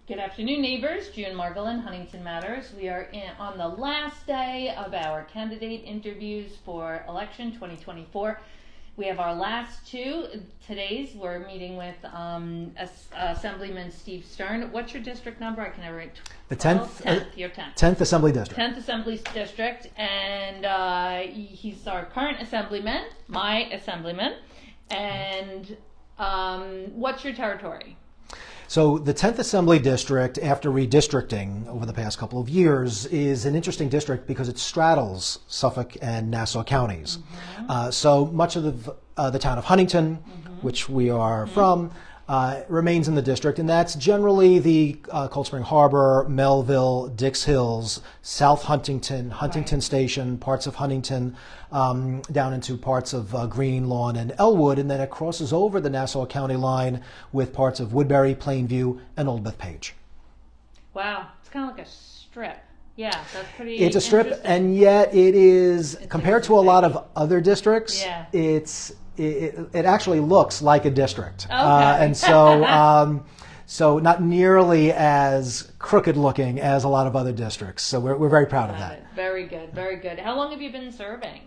Good afternoon, neighbors. June Margolin, Huntington Matters. We are on the last day of our candidate interviews for election 2024. We have our last two. Today's we're meeting with Assemblyman Steve Stern. What's your district number? I can never write. The 10th. 10th. Your 10th. 10th Assembly District. 10th Assembly District, and he's our current Assemblyman, my Assemblyman. And what's your territory? So the 10th Assembly District, after redistricting over the past couple of years, is an interesting district because it straddles Suffolk and Nassau counties. So much of the town of Huntington, which we are from, remains in the district, and that's generally the Cold Spring Harbor, Melville, Dix Hills, South Huntington, Huntington Station, parts of Huntington, down into parts of Green Lawn and Elwood, and then it crosses over the Nassau County line with parts of Woodbury, Plainview, and Old Bethpage. Wow, it's kind of like a strip. Yeah, that's pretty. It's a strip, and yet it is, compared to a lot of other districts, it actually looks like a district. Okay. And so so not nearly as crooked looking as a lot of other districts. So we're very proud of that. Very good, very good. How long have you been serving?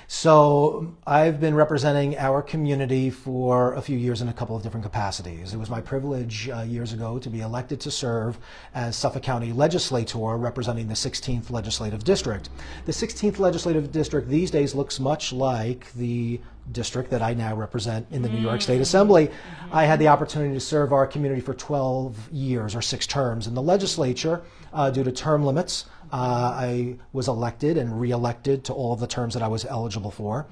So I've been representing our community for a few years in a couple of different capacities. It was my privilege years ago to be elected to serve as Suffolk County Legislator representing the 16th Legislative District. The 16th Legislative District these days looks much like the district that I now represent in the New York State Assembly. I had the opportunity to serve our community for 12 years or 6 terms in the legislature due to term limits. I was elected and re-elected to all of the terms that I was eligible for,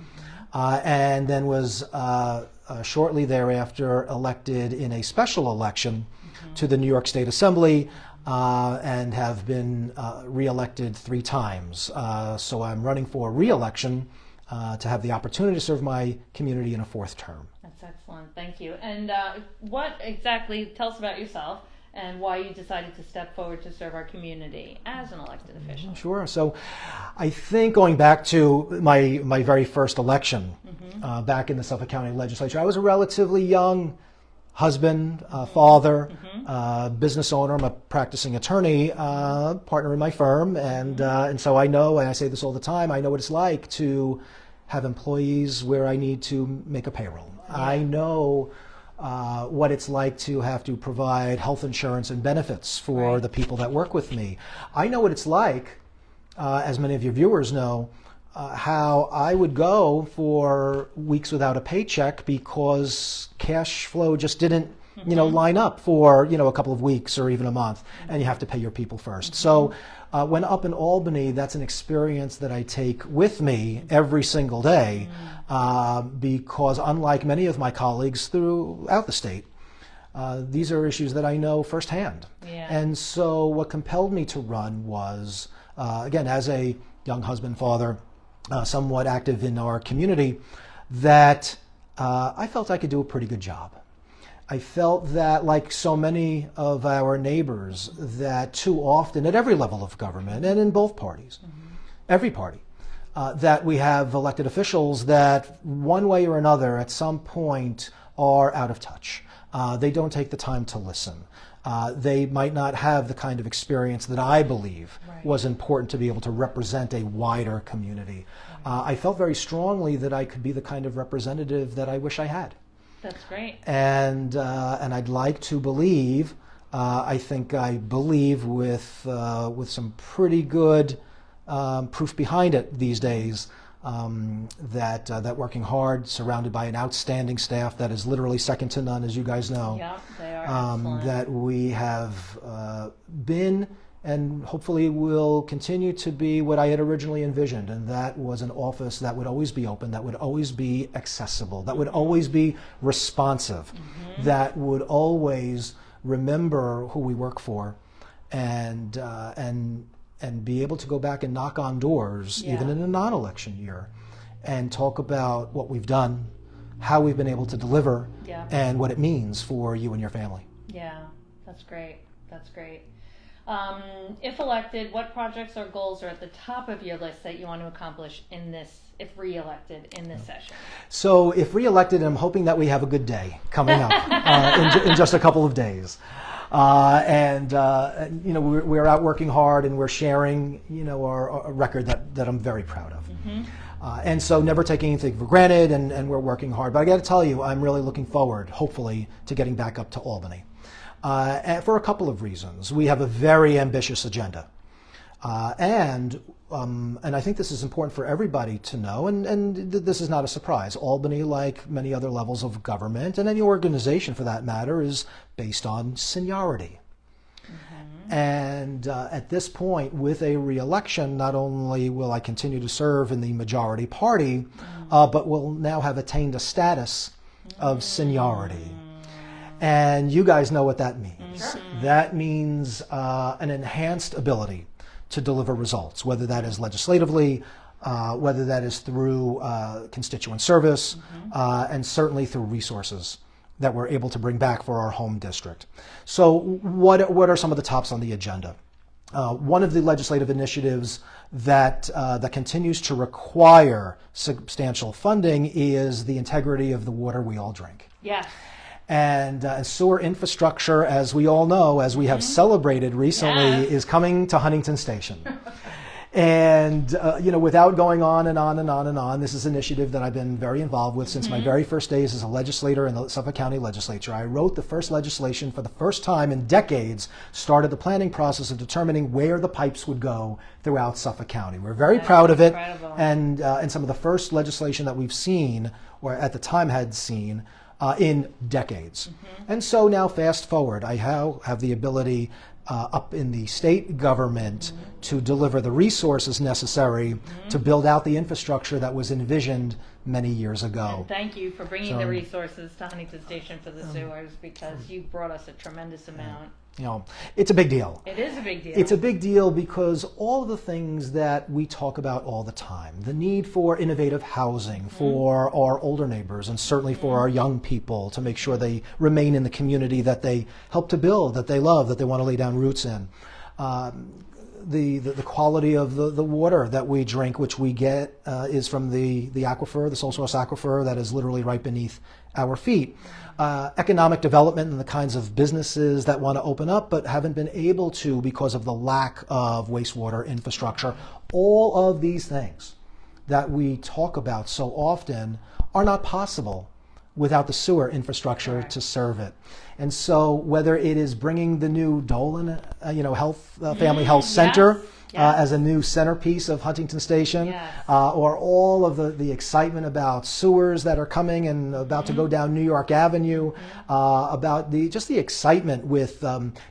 and then was shortly thereafter elected in a special election to the New York State Assembly, and have been re-elected 3 times. So I'm running for re-election to have the opportunity to serve my community in a 4th term. That's excellent. Thank you. And what exactly, tell us about yourself and why you decided to step forward to serve our community as an elected official. Sure. So I think going back to my very first election back in the Suffolk County Legislature, I was a relatively young husband, father, business owner. I'm a practicing attorney, partner in my firm, and so I know, and I say this all the time, I know what it's like to have employees where I need to make a payroll. I know what it's like to have to provide health insurance and benefits for the people that work with me. I know what it's like, as many of your viewers know, how I would go for weeks without a paycheck because cash flow just didn't line up for a couple of weeks or even a month, and you have to pay your people first. So when up in Albany, that's an experience that I take with me every single day, because unlike many of my colleagues throughout the state, these are issues that I know firsthand. And so what compelled me to run was, again, as a young husband, father, somewhat active in our community, that I felt I could do a pretty good job. I felt that, like so many of our neighbors, that too often at every level of government and in both parties, every party, that we have elected officials that one way or another at some point are out of touch. They don't take the time to listen. They might not have the kind of experience that I believe was important to be able to represent a wider community. I felt very strongly that I could be the kind of representative that I wish I had. That's great. And I'd like to believe, I think I believe with some pretty good proof behind it these days, that working hard, surrounded by an outstanding staff that is literally second to none, as you guys know, they are excellent. that we have been and hopefully will continue to be what I had originally envisioned, and that was an office that would always be open, that would always be accessible, that would always be responsive, that would always remember who we work for, and be able to go back and knock on doors, even in a non-election year, and talk about what we've done, how we've been able to deliver, and what it means for you and your family. Yeah, that's great. That's great. If elected, what projects or goals are at the top of your list that you want to accomplish in this, if re-elected, in this session? So if re-elected, I'm hoping that we have a good day coming up in just a couple of days. And you know, we're out working hard, and we're sharing, you know, our record that I'm very proud of. And so never taking anything for granted, and we're working hard. But I got to tell you, I'm really looking forward, hopefully, to getting back up to Albany. And for a couple of reasons. We have a very ambitious agenda. And I think this is important for everybody to know, and this is not a surprise. Albany, like many other levels of government, and any organization for that matter, is based on seniority. And at this point, with a re-election, not only will I continue to serve in the majority party, but will now have attained a status of seniority. And you guys know what that means. That means an enhanced ability to deliver results, whether that is legislatively, whether that is through constituent service, and certainly through resources that we're able to bring back for our home district. So what are some of the tops on the agenda? One of the legislative initiatives that continues to require substantial funding is the integrity of the water we all drink. Yes. And sewer infrastructure, as we all know, as we have celebrated recently, is coming to Huntington Station. And, you know, without going on and on and on and on, this is an initiative that I've been very involved with since my very first days as a legislator in the Suffolk County Legislature. I wrote the first legislation for the first time in decades, started the planning process of determining where the pipes would go throughout Suffolk County. We're very proud of it. And some of the first legislation that we've seen, or at the time had seen, in decades. And so now fast forward, I have the ability up in the state government to deliver the resources necessary to build out the infrastructure that was envisioned many years ago. And thank you for bringing the resources to Huntington Station for the sewers, because you brought us a tremendous amount. You know, it's a big deal. It is a big deal. It's a big deal because all of the things that we talk about all the time, the need for innovative housing for our older neighbors, and certainly for our young people, to make sure they remain in the community that they help to build, that they love, that they want to lay down roots in. The quality of the water that we drink, which we get is from the aquifer, the sole source aquifer that is literally right beneath our feet. Economic development and the kinds of businesses that want to open up but haven't been able to because of the lack of wastewater infrastructure. All of these things that we talk about so often are not possible without the sewer infrastructure to serve it. And so whether it is bringing the new Dolan, Family Health Center as a new centerpiece of Huntington Station, or all of the excitement about sewers that are coming and about to go down New York Avenue, about the excitement with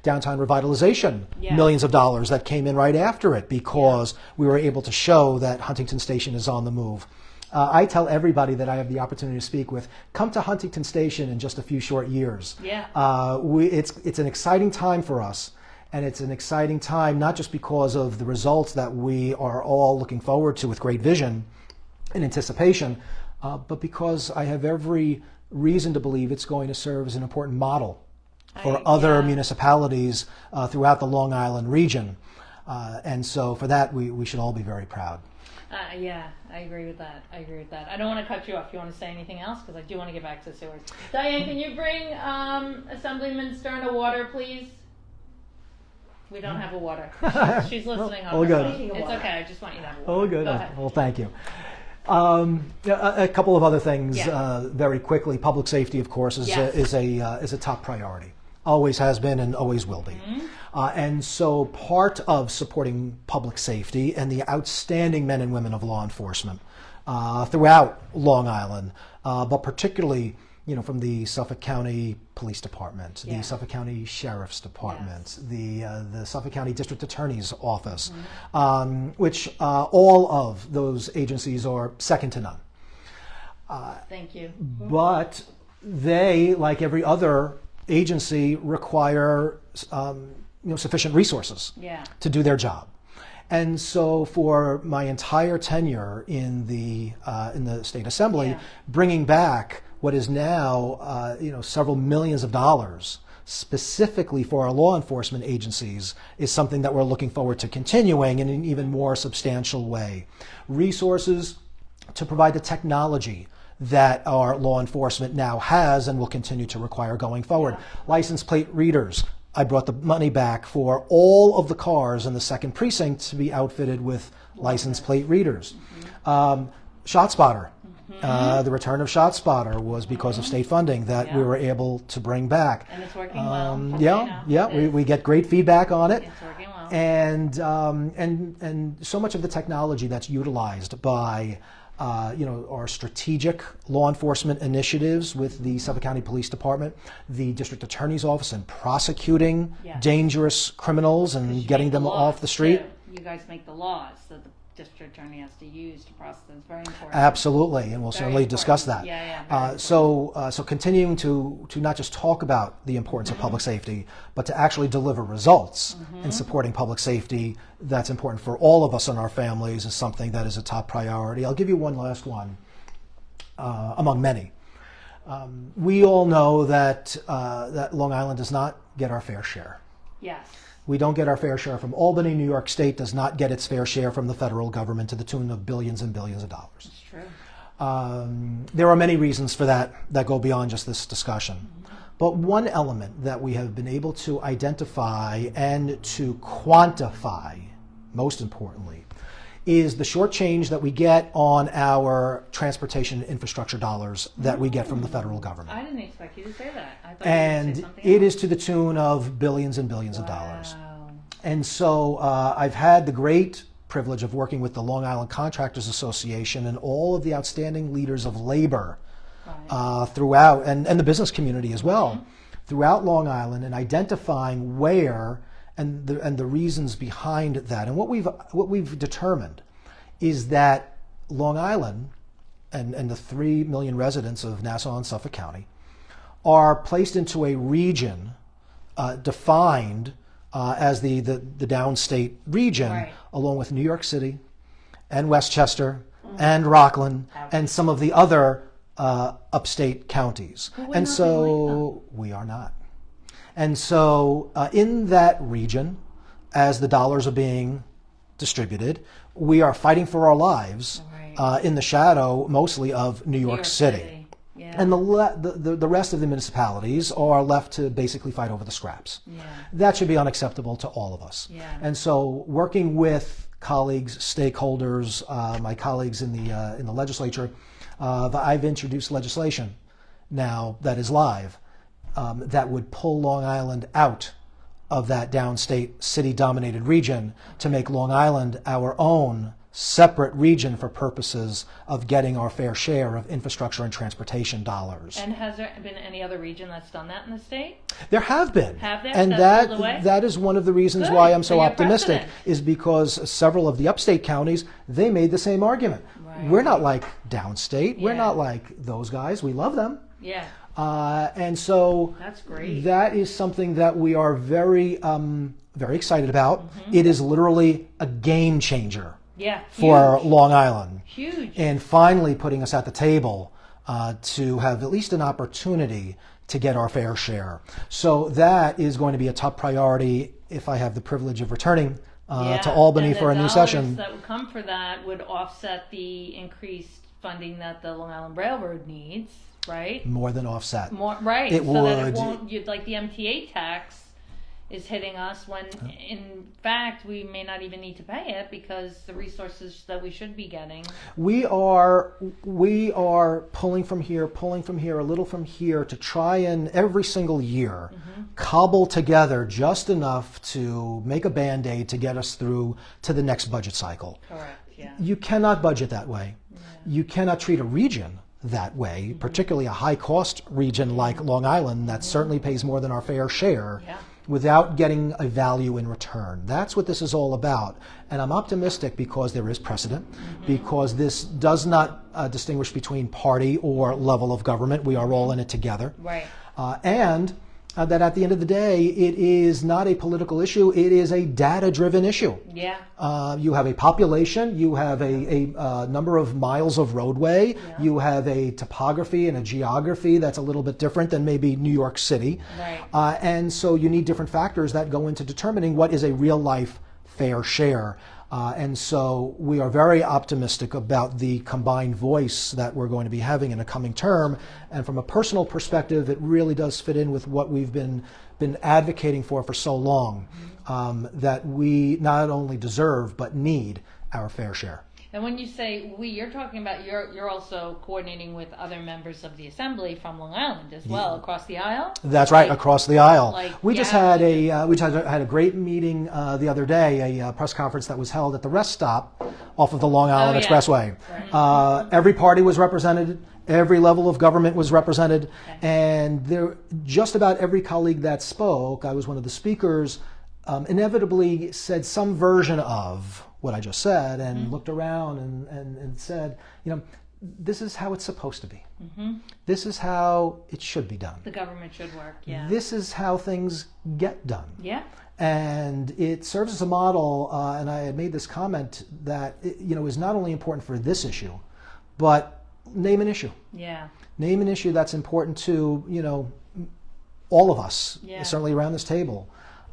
downtown revitalization, millions of dollars that came in right after it because we were able to show that Huntington Station is on the move. I tell everybody that I have the opportunity to speak with, come to Huntington Station in just a few short years. It's an exciting time for us, and it's an exciting time not just because of the results that we are all looking forward to with great vision and anticipation, but because I have every reason to believe it's going to serve as an important model for other municipalities throughout the Long Island region. And so for that, we should all be very proud. I agree with that. I don't want to cut you off. You want to say anything else? Because I do want to get back to the sewers. Diane, can you bring Assemblyman Stern a water, please? We don't have a water. She's listening. Oh, good. It's okay. I just want you to have a water. Oh, good. Go ahead. Well, thank you. A couple of other things very quickly. Public safety, of course, is a top priority. Always has been and always will be. And so part of supporting public safety and the outstanding men and women of law enforcement throughout Long Island, but particularly from the Suffolk County Police Department, the Suffolk County Sheriff's Department, the Suffolk County District Attorney's Office, which all of those agencies are second to none. Thank you. But they, like every other agency, require sufficient resources to do their job. And so for my entire tenure in the State Assembly, bringing back what is now several millions of dollars specifically for our law enforcement agencies is something that we're looking forward to continuing in an even more substantial way. Resources to provide the technology that our law enforcement now has and will continue to require going forward. License plate readers, I brought the money back for all of the cars in the 2nd precinct to be outfitted with license plate readers. ShotSpotter. The return of ShotSpotter was because of state funding that we were able to bring back. And it's working well. We get great feedback on it. It's working well. And so much of the technology that's utilized by our strategic law enforcement initiatives with the Suffolk County Police Department, the District Attorney's Office in prosecuting dangerous criminals and getting them off the street. Too. You guys make the laws that the district attorney has to use to process. It's very important. Absolutely, and we'll certainly discuss that. So continuing to not just talk about the importance of public safety, but to actually deliver results in supporting public safety that's important for all of us and our families is something that is a top priority. I'll give you one last one among many. We all know that Long Island does not get our fair share. Yes. We don't get our fair share from Albany. New York State does not get its fair share from the federal government to the tune of billions and billions of dollars. That's true. There are many reasons for that go beyond just this discussion. But one element that we have been able to identify and to quantify, most importantly, is the short change that we get on our transportation infrastructure dollars that we get from the federal government. I didn't expect you to say that. I thought And you would say something it else. is to the tune of billions and billions of dollars. And so I've had the great privilege of working with the Long Island Contractors Association and all of the outstanding leaders of labor throughout, and the business community as well, throughout Long Island, and identifying where and the reasons behind that. And what we've determined is that Long Island and the 3 million residents of Nassau and Suffolk County are placed into a region defined as the downstate region, along with New York City and Westchester and Rockland and some of the other upstate counties. And so we are not. And so in that region, as the dollars are being distributed, we are fighting for our lives in the shadow mostly of New York City. And the rest of the municipalities are left to basically fight over the scraps. That should be unacceptable to all of us. And so working with colleagues, stakeholders, my colleagues in the legislature, I've introduced legislation now that is live that would pull Long Island out of that downstate city-dominated region to make Long Island our own separate region for purposes of getting our fair share of infrastructure and transportation dollars. And has there been any other region that's done that in the state? There have been. Have there? And that is one of the reasons why I'm so optimistic, precedent. is because several of the upstate counties, they made the same argument. We're not like downstate. We're not like those guys. We love them. And so that's great. That is something that we are very, very excited about. It is literally a game changer for Long Island. Huge. And finally putting us at the table to have at least an opportunity to get our fair share. So that is going to be a top priority if I have the privilege of returning to Albany for a new session. And the dollars that would come for that would offset the increased funding that the Long Island Railroad needs, right? More than offset. Right. It so would. That it won't, like the MTA tax is hitting us when in fact we may not even need to pay it because the resources that we should be getting. We are pulling from here, a little from here to try and every single year cobble together just enough to make a Band-Aid to get us through to the next budget cycle. Correct, yeah. You cannot budget that way. You cannot treat a region that way, particularly a high-cost region like Long Island that certainly pays more than our fair share, without getting a value in return. That's what this is all about. And I'm optimistic because there is precedent, because this does not distinguish between party or level of government. We are all in it together. Right. And that at the end of the day, it is not a political issue, it is a data-driven issue. Yeah. You have a population, you have a number of miles of roadway, you have a topography and a geography that's a little bit different than maybe New York City. Right. And so you need different factors that go into determining what is a real-life fair share. And so we are very optimistic about the combined voice that we're going to be having in a coming term. And from a personal perspective, it really does fit in with what we've been advocating for so long, that we not only deserve but need our fair share. And when you say we, you're talking about you're also coordinating with other members of the Assembly from Long Island as well, across the aisle? That's right, across the aisle. We just had a great meeting the other day, a press conference that was held at the rest stop off of the Long Island Expressway. Right. Every party was represented. Every level of government was represented. Okay. And there, just about every colleague that spoke, I was one of the speakers, inevitably said some version of what I just said, and looked around and said, this is how it's supposed to be. This is how it should be done. The government should work, yeah. This is how things get done. Yeah. And it serves as a model, and I had made this comment that is not only important for this issue, but name an issue. Yeah. Name an issue that's important to, all of us, certainly around this table.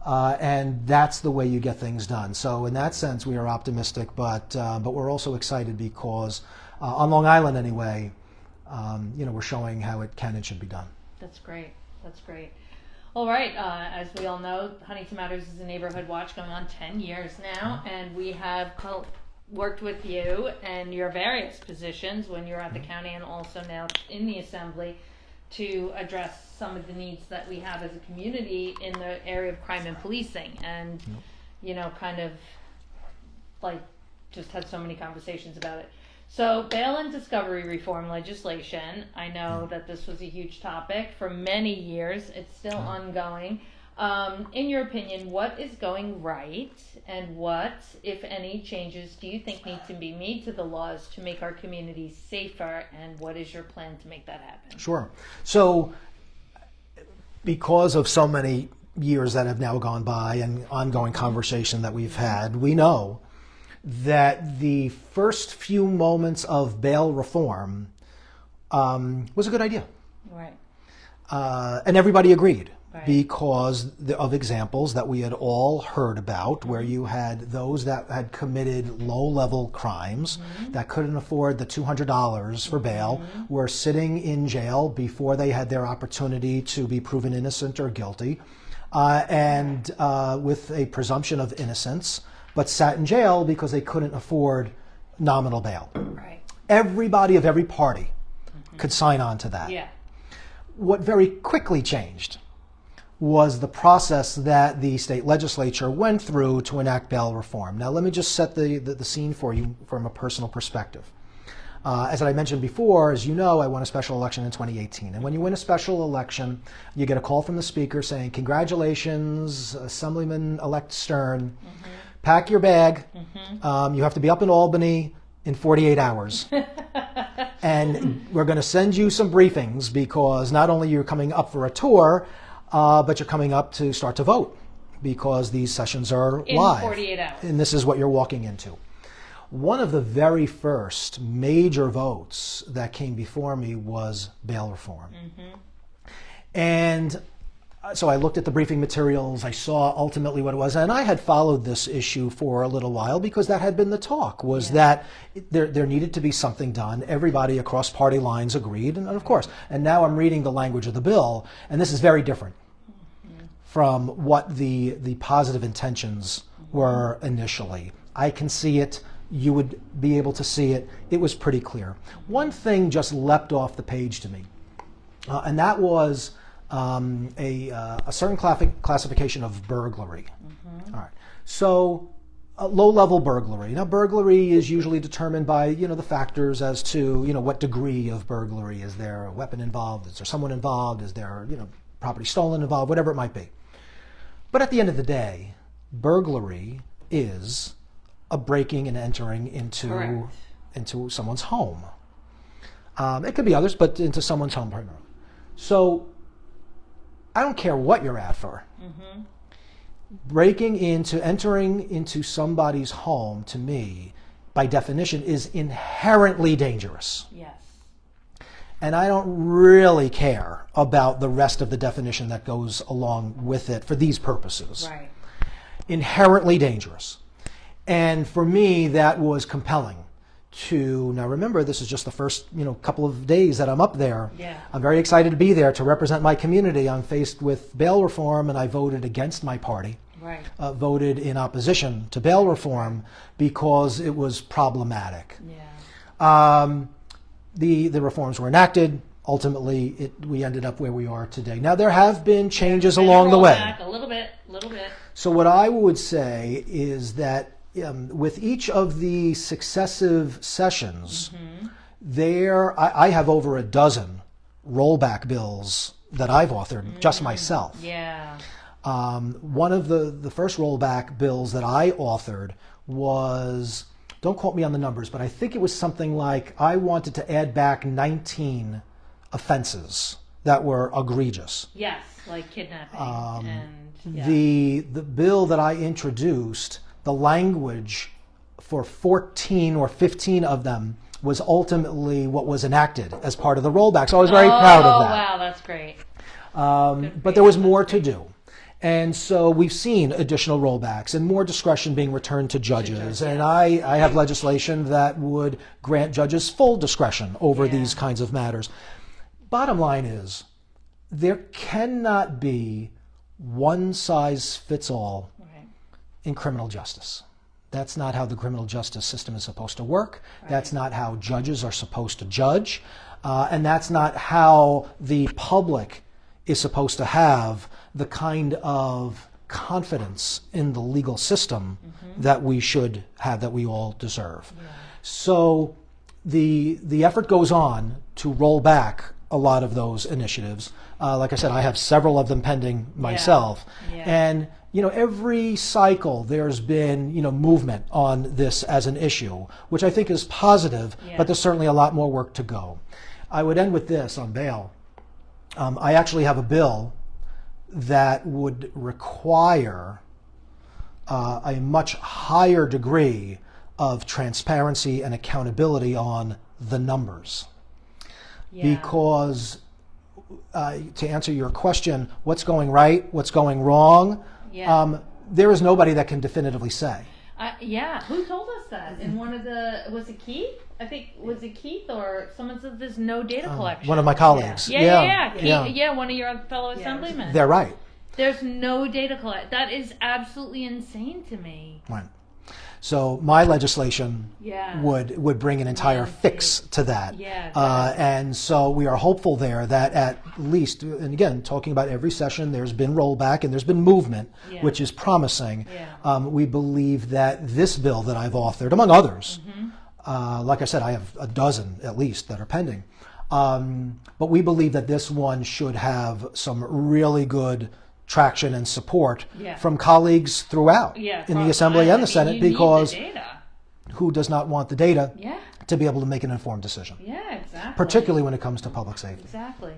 And that's the way you get things done. So in that sense, we are optimistic, but we're also excited because on Long Island anyway, we're showing how it can and should be done. That's great. That's great. All right. As we all know, Huntington Matters is a neighborhood watch going on 10 years now, and we have worked with you and your various positions when you're at the county and also now in the Assembly to address some of the needs that we have as a community in the area of crime and policing, and kind of just had so many conversations about it. So bail and discovery reform legislation, I know that this was a huge topic for many years. It's still ongoing. In your opinion, what is going right, and what, if any, changes do you think need to be made to the laws to make our communities safer, and what is your plan to make that happen? Sure. So because of so many years that have now gone by and ongoing conversation that we've had, we know that the first few moments of bail reform was a good idea. Right. And everybody agreed. Right. Because of examples that we had all heard about, where you had those that had committed low-level crimes that couldn't afford the $200 for bail, were sitting in jail before they had their opportunity to be proven innocent or guilty, and with a presumption of innocence, but sat in jail because they couldn't afford nominal bail. Right. Everybody of every party could sign on to that. Yeah. What very quickly changed was the process that the state legislature went through to enact bail reform. Now, let me just set the scene for you from a personal perspective. As I mentioned before, as you know, I won a special election in 2018. And when you win a special election, you get a call from the speaker saying, "Congratulations, Assemblyman-elect Stern. Pack your bag. You have to be up in Albany in 48 hours. And we're going to send you some briefings, because not only you're coming up for a tour, but you're coming up to start to vote, because these sessions are live. In 48 hours. And this is what you're walking into." One of the very first major votes that came before me was bail reform. And so I looked at the briefing materials, I saw ultimately what it was, and I had followed this issue for a little while because that had been the talk, was that there needed to be something done. Everybody across party lines agreed, and of course, and now I'm reading the language of the bill, and this is very different from what the positive intentions were initially. I can see it, you would be able to see it, it was pretty clear. One thing just leapt off the page to me, and that was a certain classification of burglary. All right. So low-level burglary. Now, burglary is usually determined by, the factors as to, what degree of burglary. Is there a weapon involved? Is there someone involved? Is there, property stolen involved? Whatever it might be. But at the end of the day, burglary is a breaking and entering into someone's home. It could be others, but into someone's home primarily. So I don't care what you're at for. Entering into somebody's home, to me, by definition, is inherently dangerous. Yes. And I don't really care about the rest of the definition that goes along with it for these purposes. Right. Inherently dangerous. And for me, that was compelling. Now remember, this is just the first couple of days that I'm up there. Yeah. I'm very excited to be there to represent my community. I'm faced with bail reform, and I voted against my party. Right. Voted in opposition to bail reform because it was problematic. Yeah. The reforms were enacted. Ultimately, we ended up where we are today. Now, there have been changes along the way. Back a little bit. So what I would say is that with each of the successive sessions, I have over a dozen rollback bills that I've authored just myself. Yeah. One of the first rollback bills that I authored was, don't quote me on the numbers, but I think it was something like I wanted to add back 19 offenses that were egregious. Yes, like kidnapping and yeah. The bill that I introduced, the language for 14 or 15 of them was ultimately what was enacted as part of the rollback. So I was very proud of that. Oh, wow, that's great. But there was more to do. And so we've seen additional rollbacks and more discretion being returned to judges. And I have legislation that would grant judges full discretion over these kinds of matters. Bottom line is, there cannot be one size fits all in criminal justice. That's not how the criminal justice system is supposed to work. Right. That's not how judges are supposed to judge. And that's not how the public is supposed to have the kind of confidence in the legal system that we should have, that we all deserve. Yeah. So the effort goes on to roll back a lot of those initiatives. Like I said, I have several of them pending myself. Yeah. And every cycle there's been movement on this as an issue, which I think is positive, but there's certainly a lot more work to go. I would end with this on bail. I actually have a bill that would require a much higher degree of transparency and accountability on the numbers. Yeah. Because to answer your question, what's going right, what's going wrong, there is nobody that can definitively say. Who told us that? In one of was it Keith? I think, was it Keith or someone said there's no data collection? One of my colleagues. Keith, one of your fellow assemblymen. They're right. There's no data collection. That is absolutely insane to me. Right. So my legislation would bring an entire fix to that. And so we are hopeful there that at least, and again, talking about every session, there's been rollback and there's been movement, which is promising. We believe that this bill that I've authored, among others, like I said, I have a dozen at least that are pending. But we believe that this one should have some really good traction and support from colleagues throughout in the Assembly and the Senate, because who does not want the data to be able to make an informed decision? Yeah, exactly. Particularly when it comes to public safety. Exactly.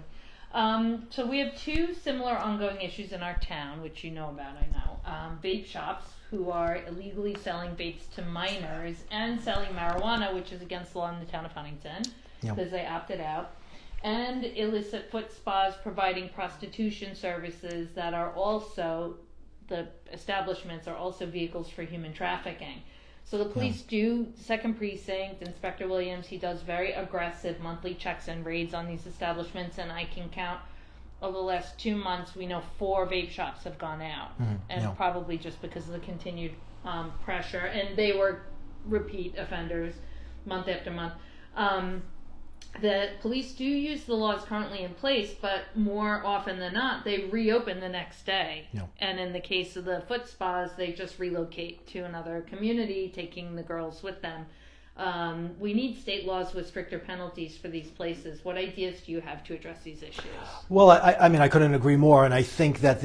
So we have two similar ongoing issues in our town, which you know about, I know. Vape shops who are illegally selling vapes to minors and selling marijuana, which is against the law in the town of Huntington, because they opted out. And illicit foot spas providing prostitution services that are also, the establishments are also vehicles for human trafficking. So the police do, Second Precinct, Inspector Williams, he does very aggressive monthly checks and raids on these establishments, and I can count over the last 2 months, we know 4 vape shops have gone out, and probably just because of the continued pressure, and they were repeat offenders month after month. The police do use the laws currently in place, but more often than not, they reopen the next day. And in the case of the foot spas, they just relocate to another community, taking the girls with them. We need state laws with stricter penalties for these places. What ideas do you have to address these issues? Well, I mean, I couldn't agree more, and I think that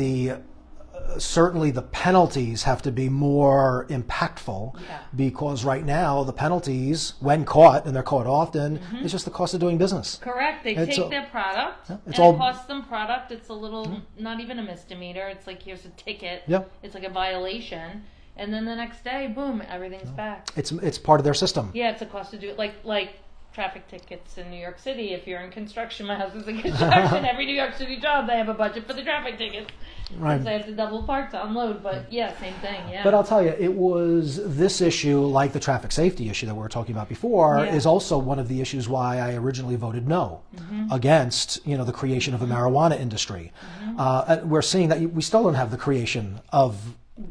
certainly the penalties have to be more impactful, because right now the penalties, when caught, and they're caught often, it's just the cost of doing business. Correct. They take their product, and it costs them product. It's a little, not even a misdemeanor. It's like, here's a ticket. It's like a violation. And then the next day, boom, everything's back. It's part of their system. Yeah, it's a cost to do it. Like traffic tickets in New York City. If you're in construction, my husband's in construction. Every New York City job, they have a budget for the traffic tickets. Right. Because they have to double park to unload. But yeah, same thing. Yeah. But I'll tell you, it was this issue, like the traffic safety issue that we were talking about before, is also one of the issues why I originally voted no against, the creation of a marijuana industry. We're seeing that we still don't have the creation of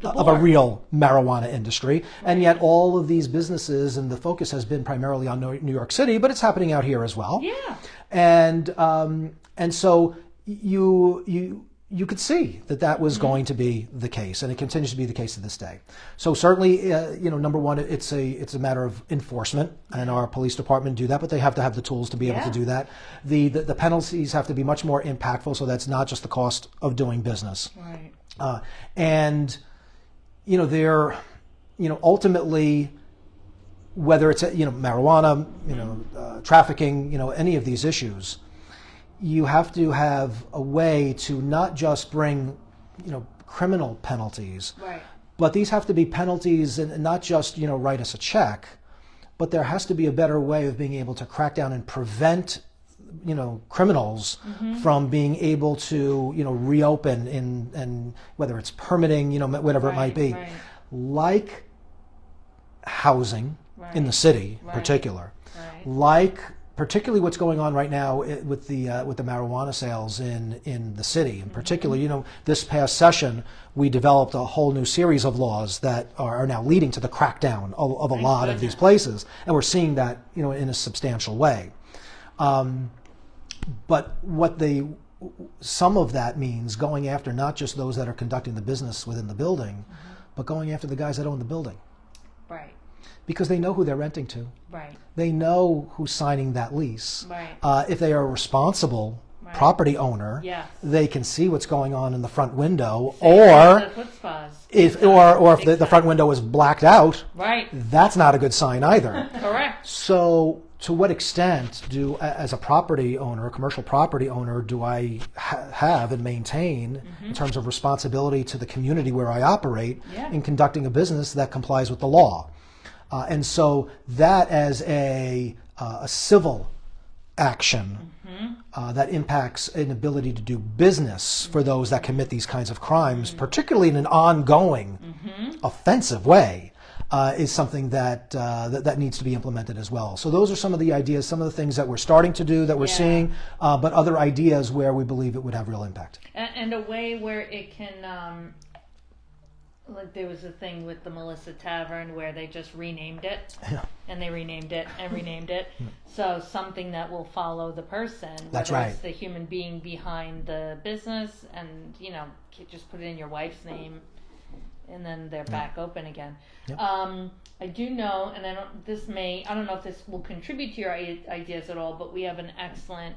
a real marijuana industry, and yet all of these businesses, and the focus has been primarily on New York City, but it's happening out here as well. Yeah. And so you could see that was going to be the case, and it continues to be the case to this day. So certainly, number one, it's a matter of enforcement, and our police department do that, but they have to have the tools to be able to do that. The penalties have to be much more impactful, so that's not just the cost of doing business. Right. And they're, ultimately, whether it's marijuana, trafficking, any of these issues, you have to have a way to not just bring, criminal penalties, Right. but these have to be penalties and not just, write us a check, but there has to be a better way of being able to crack down and prevent, criminals from being able to, reopen and whether it's permitting, whatever it might be, like housing in the city in particular, like particularly what's going on right now with the marijuana sales in the city. In particular, this past session, we developed a whole new series of laws that are now leading to the crackdown of a lot of these places, and we're seeing that, in a substantial way. But some of that means going after not just those that are conducting the business within the building, but going after the guys that own the building. Right. Because they know who they're renting to. Right. They know who's signing that lease. Right. If they are a responsible property owner, they can see what's going on in the front window, or if the front window is blacked out, that's not a good sign either. Correct. So to what extent as a property owner, a commercial property owner, do I have and maintain in terms of responsibility to the community where I operate in conducting a business that complies with the law? And so that as a civil action that impacts an ability to do business for those that commit these kinds of crimes, particularly in an ongoing offensive way, is something that needs to be implemented as well. So those are some of the ideas, some of the things that we're starting to do, that we're seeing, but other ideas where we believe it would have real impact. And a way where it can, like there was a thing with the Melissa Tavern where they just renamed it, and they renamed it and renamed it. So something that will follow the person, that's whether right, it's the human being behind the business, and just put it in your wife's name, and then they're back open again. I do know, and I don't know if this will contribute to your ideas at all, but we have an excellent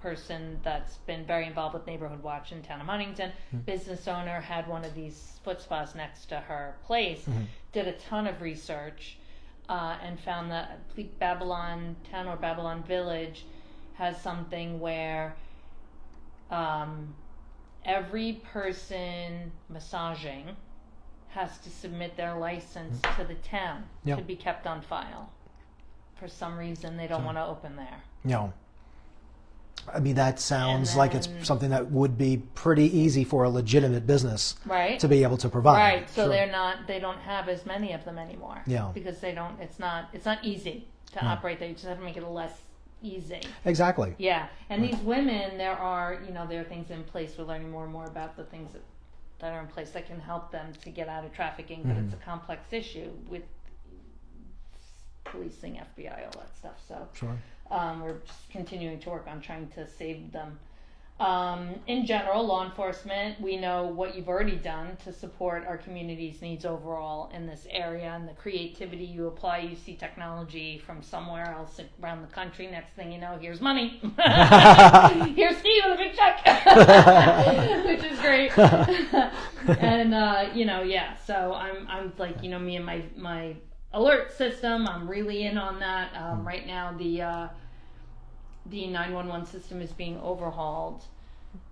person that's been very involved with Neighborhood Watch in town of Huntington. Business owner, had one of these foot spas next to her place, did a ton of research, and found that I think Babylon Town or Babylon Village has something where every person massaging has to submit their license to the town to be kept on file. For some reason, they don't want to open there. I mean, that sounds like it's something that would be pretty easy for a legitimate business to be able to provide. Right. So they don't have as many of them anymore. Because it's not easy to operate there. You just have to make it less easy. Exactly. Yeah. And these women, there are things in place. We're learning more and more about the things that are in place that can help them to get out of trafficking, but it's a complex issue with policing, FBI, all that stuff. So we're just continuing to work on trying to save them. In general, law enforcement, we know what you've already done to support our community's needs overall in this area, and the creativity you apply. You see technology from somewhere else around the country. Next thing you know, here's money. Here's Steve with a big check, which is great. And so I'm like, me and my alert system, I'm really in on that. Right now, the 911 system is being overhauled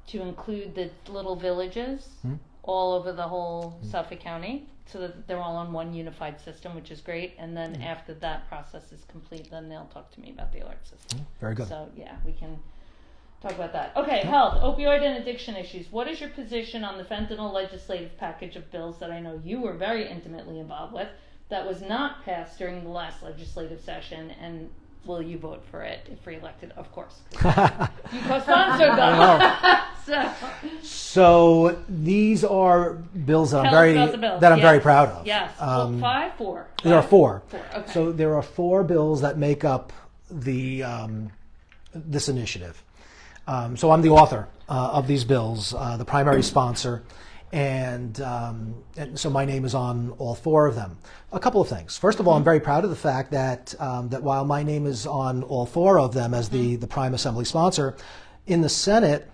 to include the little villages all over the whole Suffolk County, so that they're all on one unified system, which is great. And then after that process is complete, then they'll talk to me about the alert system. Very good. So yeah, we can talk about that. Okay, health, opioid and addiction issues. What is your position on the fentanyl legislative package of bills that I know you were very intimately involved with that was not passed during the last legislative session, and will you vote for it if reelected? Of course. You co-sponsored them. So these are bills that Tell us about the bills. I'm very proud of. Yes. Four. There are four. Okay. So there are four bills that make up the this initiative. So I'm the author of these bills, the primary sponsor, and so my name is on all four of them. A couple of things. First of all, I'm very proud of the fact that that while my name is on all four of them as the prime assembly sponsor, in the Senate,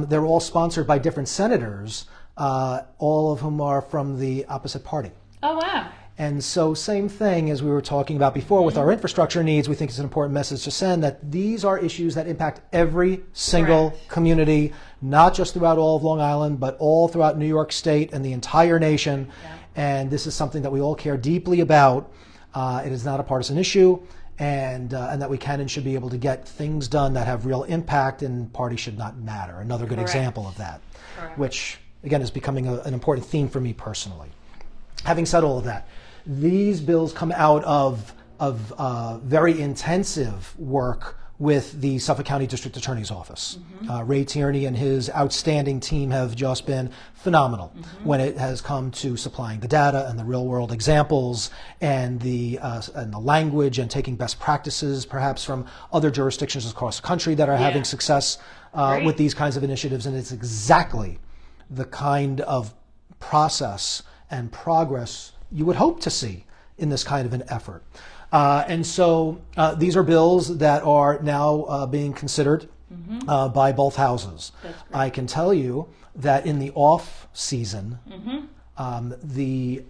they're all sponsored by different senators, all of whom are from the opposite party. Oh, wow. And so same thing as we were talking about before with our infrastructure needs, we think it's an important message to send that these are issues that impact every single community, not just throughout all of Long Island, but all throughout New York State and the entire nation. Yeah. And this is something that we all care deeply about. It is not a partisan issue, and that we can and should be able to get things done that have real impact, and party should not matter. Another good example of that, which again is becoming an important theme for me personally. Having said all of that, these bills come out of very intensive work with the Suffolk County District Attorney's Office. Ray Tierney and his outstanding team have just been phenomenal when it has come to supplying the data and the real-world examples and the language and taking best practices, perhaps from other jurisdictions across the country that are having success with these kinds of initiatives. And it's exactly the kind of process and progress you would hope to see in this kind of an effort. And so these are bills that are now being considered by both houses. I can tell you that in the off season, the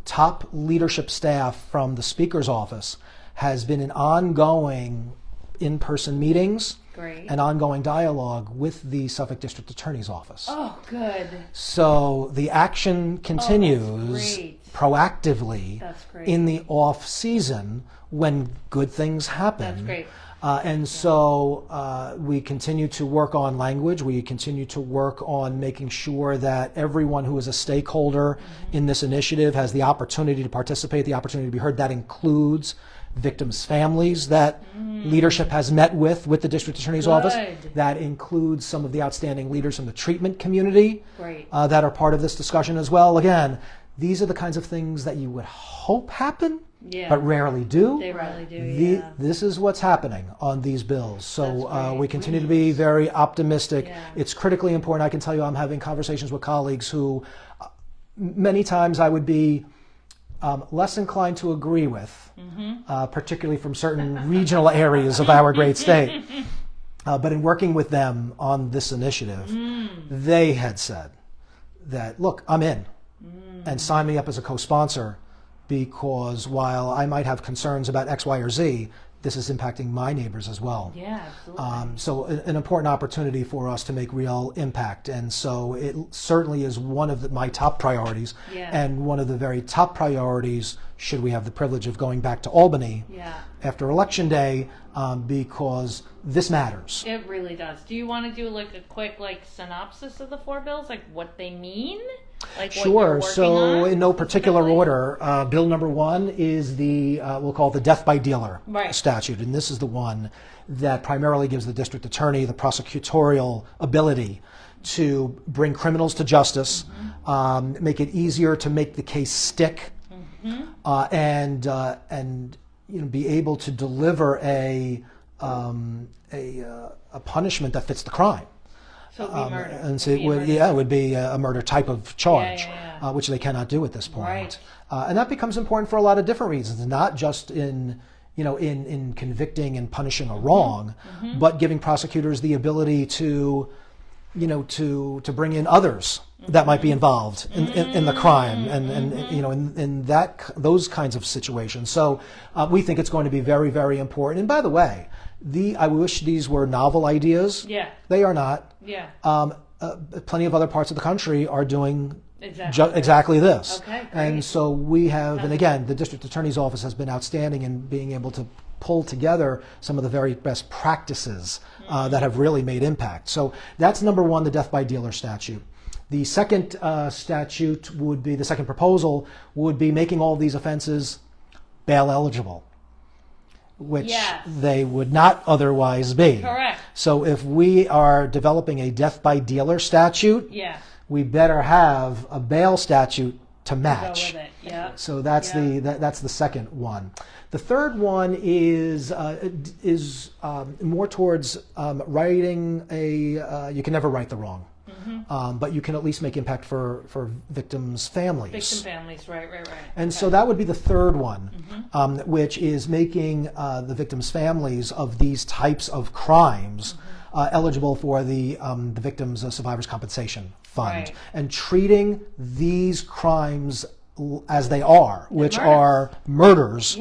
top leadership staff from the Speaker's office has been in ongoing in-person meetings and ongoing dialogue with the Suffolk District Attorney's Office. Oh, good. So the action continues proactively in the off season when good things happen. That's great. And so we continue to work on language. We continue to work on making sure that everyone who is a stakeholder in this initiative has the opportunity to participate, the opportunity to be heard. That includes victims' families that leadership has met with the District Attorney's Office. That includes some of the outstanding leaders from the treatment community that are part of this discussion as well. Again, these are the kinds of things that you would hope happen, but rarely do. They rarely do, This is what's happening on these bills. So we continue to be very optimistic. It's critically important. I can tell you I'm having conversations with colleagues who many times I would be less inclined to agree with, particularly from certain regional areas of our great state. But in working with them on this initiative, they had said that, look, I'm in, and sign me up as a co-sponsor, because while I might have concerns about X, Y, or Z, this is impacting my neighbors as well. Yeah, absolutely. So an important opportunity for us to make real impact. And so it certainly is one of my top priorities, and one of the very top priorities should we have the privilege of going back to Albany after Election Day, because this matters. It really does. Do you want to do like a quick synopsis of the four bills, like what they mean? Like sure. So in no particular order, bill number one is the, we'll call it the death by dealer statute. And this is the one that primarily gives the district attorney the prosecutorial ability to bring criminals to justice, make it easier to make the case stick, and be able to deliver a punishment that fits the crime. So it would be murder. And so it would be a murder type of charge, which they cannot do at this point. And that becomes important for a lot of different reasons, not just in convicting and punishing a wrong, but giving prosecutors the ability to bring in others that might be involved in the crime and in those kinds of situations. So we think it's going to be very, very important. And by the way, I wish these were novel ideas. Yeah. They are not. Yeah. plenty of other parts of the country are doing Exactly. exactly this. Okay, great. And so we have, and again, the district attorney's office has been outstanding in being able to pull together some of the very best practices that have really made impact. So that's number one, the death by dealer statute. The second statute would be, the second proposal would be making all these offenses bail eligible, which they would not otherwise be. Correct. So if we are developing a death by dealer statute, we better have a bail statute to match. Go with it. Yeah. So that's that's the second one. The third one is more towards writing a. You can never right the wrong, but you can at least make impact for victims' families. Victim families, right. And so that would be the third one, which is making the victims' families of these types of crimes eligible for the Victims Survivors Compensation Fund, and treating these crimes as they are, which are murders,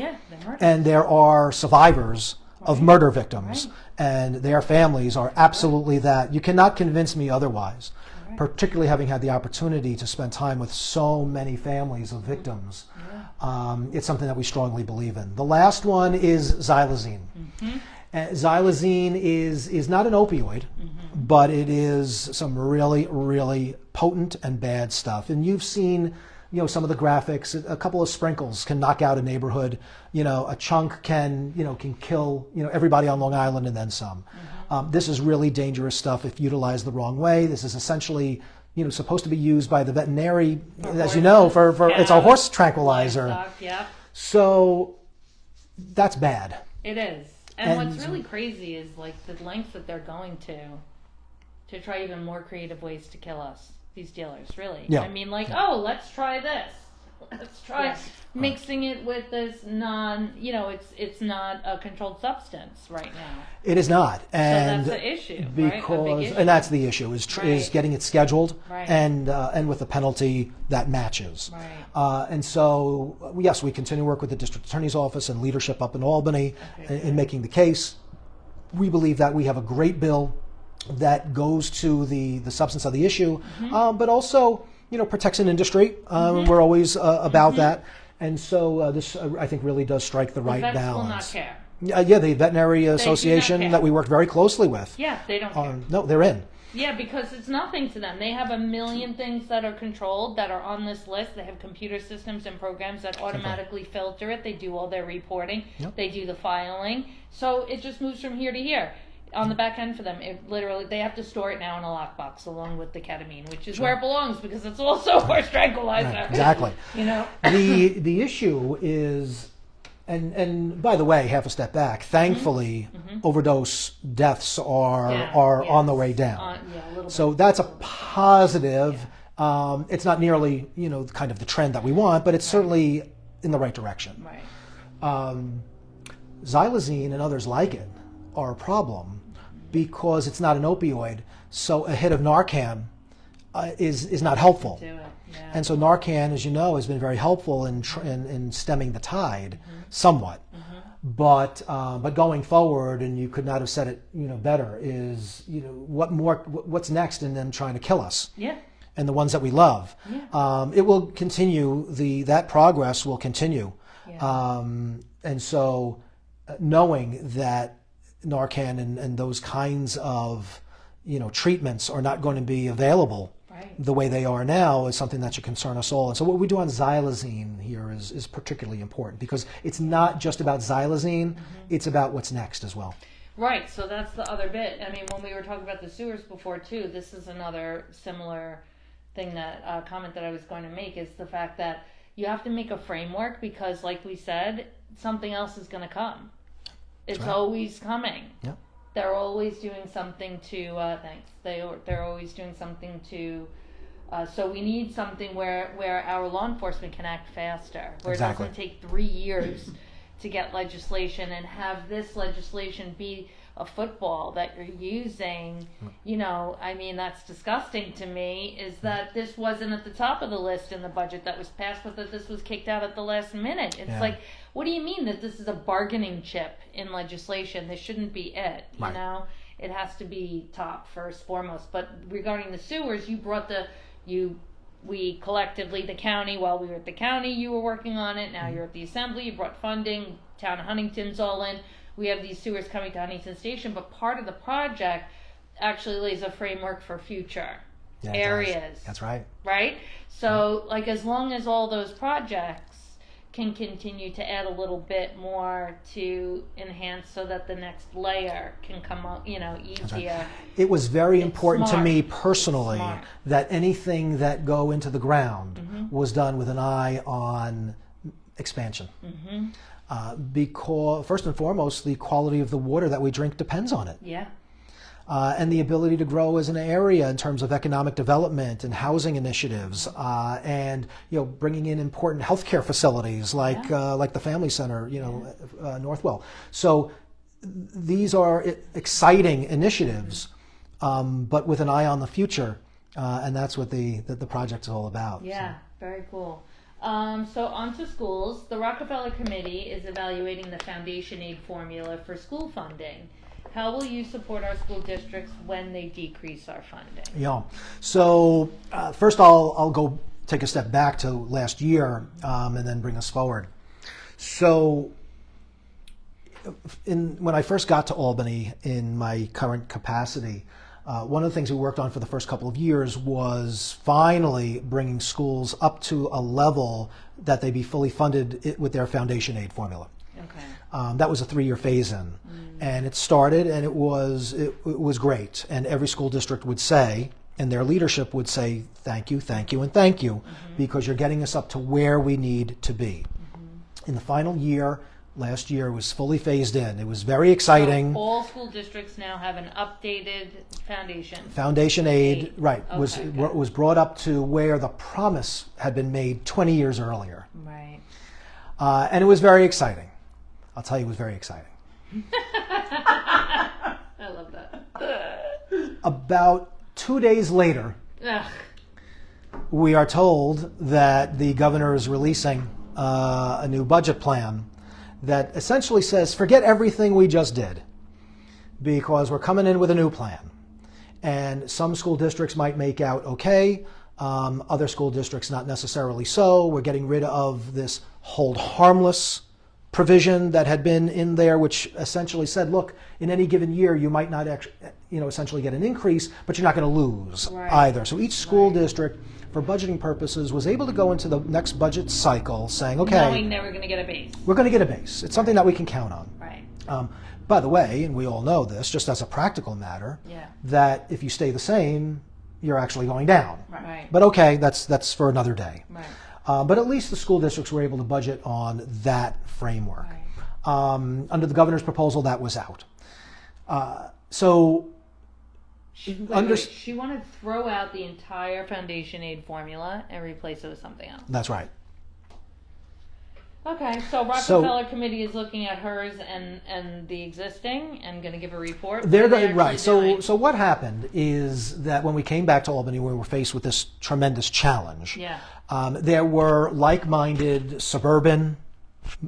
and there are survivors of murder victims, and their families are absolutely that. You cannot convince me otherwise, particularly having had the opportunity to spend time with so many families of victims. It's something that we strongly believe in. The last one is xylazine. Xylazine is not an opioid, but it is some really, really potent and bad stuff. And you've seen, some of the graphics. A couple of sprinkles can knock out a neighborhood. A chunk can kill, everybody on Long Island and then some. This is really dangerous stuff if utilized the wrong way. This is essentially, supposed to be used by the veterinary, as you know, for it's a horse tranquilizer. Livestock, So that's bad. It is. And what's really crazy is like the lengths that they're going to try even more creative ways to kill us, these dealers, really. I mean, like, let's try this. Let's try mixing it with this it's not a controlled substance right now. It is not. And so that's the issue, because, and that's the issue, is getting it scheduled and with a penalty that matches. And so, yes, we continue to work with the district attorney's office and leadership up in Albany in making the case. We believe that we have a great bill that goes to the substance of the issue, but also protects an industry. We're always about that. And so this, I think, really does strike the right balance. Will not care. The Veterinary Association that we work very closely with. Yeah, they don't care. No, they're in. Yeah, because it's nothing to them. They have a million things that are controlled, that are on this list. They have computer systems and programs that automatically filter it. They do all their reporting. They do the filing. So it just moves from here to here. On the back end for them, it literally, they have to store it now in a lockbox along with the ketamine, which is where it belongs, because it's also a horse tranquilizer. Exactly. The issue is, and by the way, half a step back, thankfully, overdose deaths are on the way down. So that's a positive. It's not nearly, kind of the trend that we want, but it's certainly in the right direction. Xylazine and others like it are a problem because it's not an opioid. So a hit of Narcan is not helpful. And so Narcan, as you know, has been very helpful in stemming the tide somewhat. But going forward, and you could not have said it better, is what's next in them trying to kill us. And the ones that we love. It will continue, that progress will continue. And so knowing that Narcan and those kinds of treatments are not going to be available the way they are now is something that should concern us all. And so what we do on xylazine here is particularly important, because it's not just about xylazine, it's about what's next as well. Right, so that's the other bit. I mean, when we were talking about the sewers before too, this is another similar thing, that comment that I was going to make, is the fact that you have to make a framework, because like we said, something else is going to come. It's always coming. They're always doing something to, they're always doing something to, so we need something where our law enforcement can act faster, where it doesn't take 3 years to get legislation, and have this legislation be a football that you're using. I mean, that's disgusting to me, is that this wasn't at the top of the list in the budget that was passed, but that this was kicked out at the last minute. It's like, what do you mean that this is a bargaining chip in legislation? This shouldn't be it, it has to be top first, foremost. But regarding the sewers, we collectively, the county, while we were at the county, you were working on it. Now you're at the Assembly, you brought funding, town of Huntington's all in. We have these sewers coming to Huntington Station, but part of the project actually lays a framework for future areas. That's right. Right? So, like, as long as all those projects can continue to add a little bit more to enhance so that the next layer can come up, easier. Right. It was very important to me personally Smart. that anything that go into the ground was done with an eye on expansion. Because, first and foremost, the quality of the water that we drink depends on it. Yeah. And the ability to grow as an area in terms of economic development and housing initiatives, and bringing in important healthcare facilities like the Family Center, Northwell. So these are exciting initiatives, but with an eye on the future, and that's what the project is all about. Yeah, very cool. So on to schools. The Rockefeller Committee is evaluating the foundation aid formula for school funding. How will you support our school districts when they decrease our funding? Yeah. So first I'll go take a step back to last year and then bring us forward. So when I first got to Albany in my current capacity, one of the things we worked on for the first couple of years was finally bringing schools up to a level that they be fully funded with their foundation aid formula. Okay. That was a 3-year phase-in, and it started, and it was great. And every school district would say, and their leadership would say, thank you, and thank you, because you're getting us up to where we need to be. In the final year, last year, was fully phased in. It was very exciting. So all school districts now have an updated foundation. Foundation aid, right, Okay, was brought up to where the promise had been made 20 years earlier. Right. And it was very exciting. I'll tell you, it was very exciting. I love that. About 2 days later, Ugh. we are told that the governor is releasing a new budget plan that essentially says, forget everything we just did, because we're coming in with a new plan. And some school districts might make out okay, other school districts not necessarily so. We're getting rid of this hold harmless provision that had been in there, which essentially said, look, in any given year, you might not actually, essentially get an increase, but you're not going to lose either. So each school district, for budgeting purposes, was able to go into the next budget cycle saying, okay, knowing they were going to get a base. we're going to get a base. It's something that we can count on. Right. By the way, and we all know this, just as a practical matter, that if you stay the same, you're actually going down. Right. But okay, that's for another day. Right. But at least the school districts were able to budget on that framework. Right. Under the governor's proposal, that was out. She wanted to throw out the entire foundation aid formula and replace it with something else. That's right. Okay, so Rockefeller Committee is looking at hers and the existing and going to give a report. They're going right. So what happened is that when we came back to Albany, we were faced with this tremendous challenge. Yeah. There were like-minded suburban,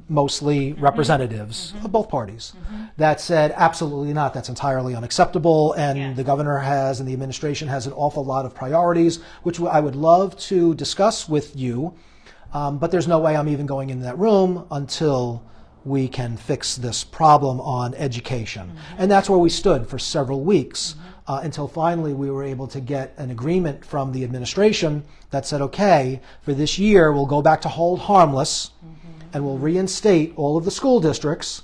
mostly representatives of both parties that said, absolutely not, that's entirely unacceptable, and the governor has and the administration has an awful lot of priorities, which I would love to discuss with you, but there's no way I'm even going in that room until we can fix this problem on education. And that's where we stood for several weeks until finally we were able to get an agreement from the administration that said, okay, for this year we'll go back to hold harmless and we'll reinstate all of the school districts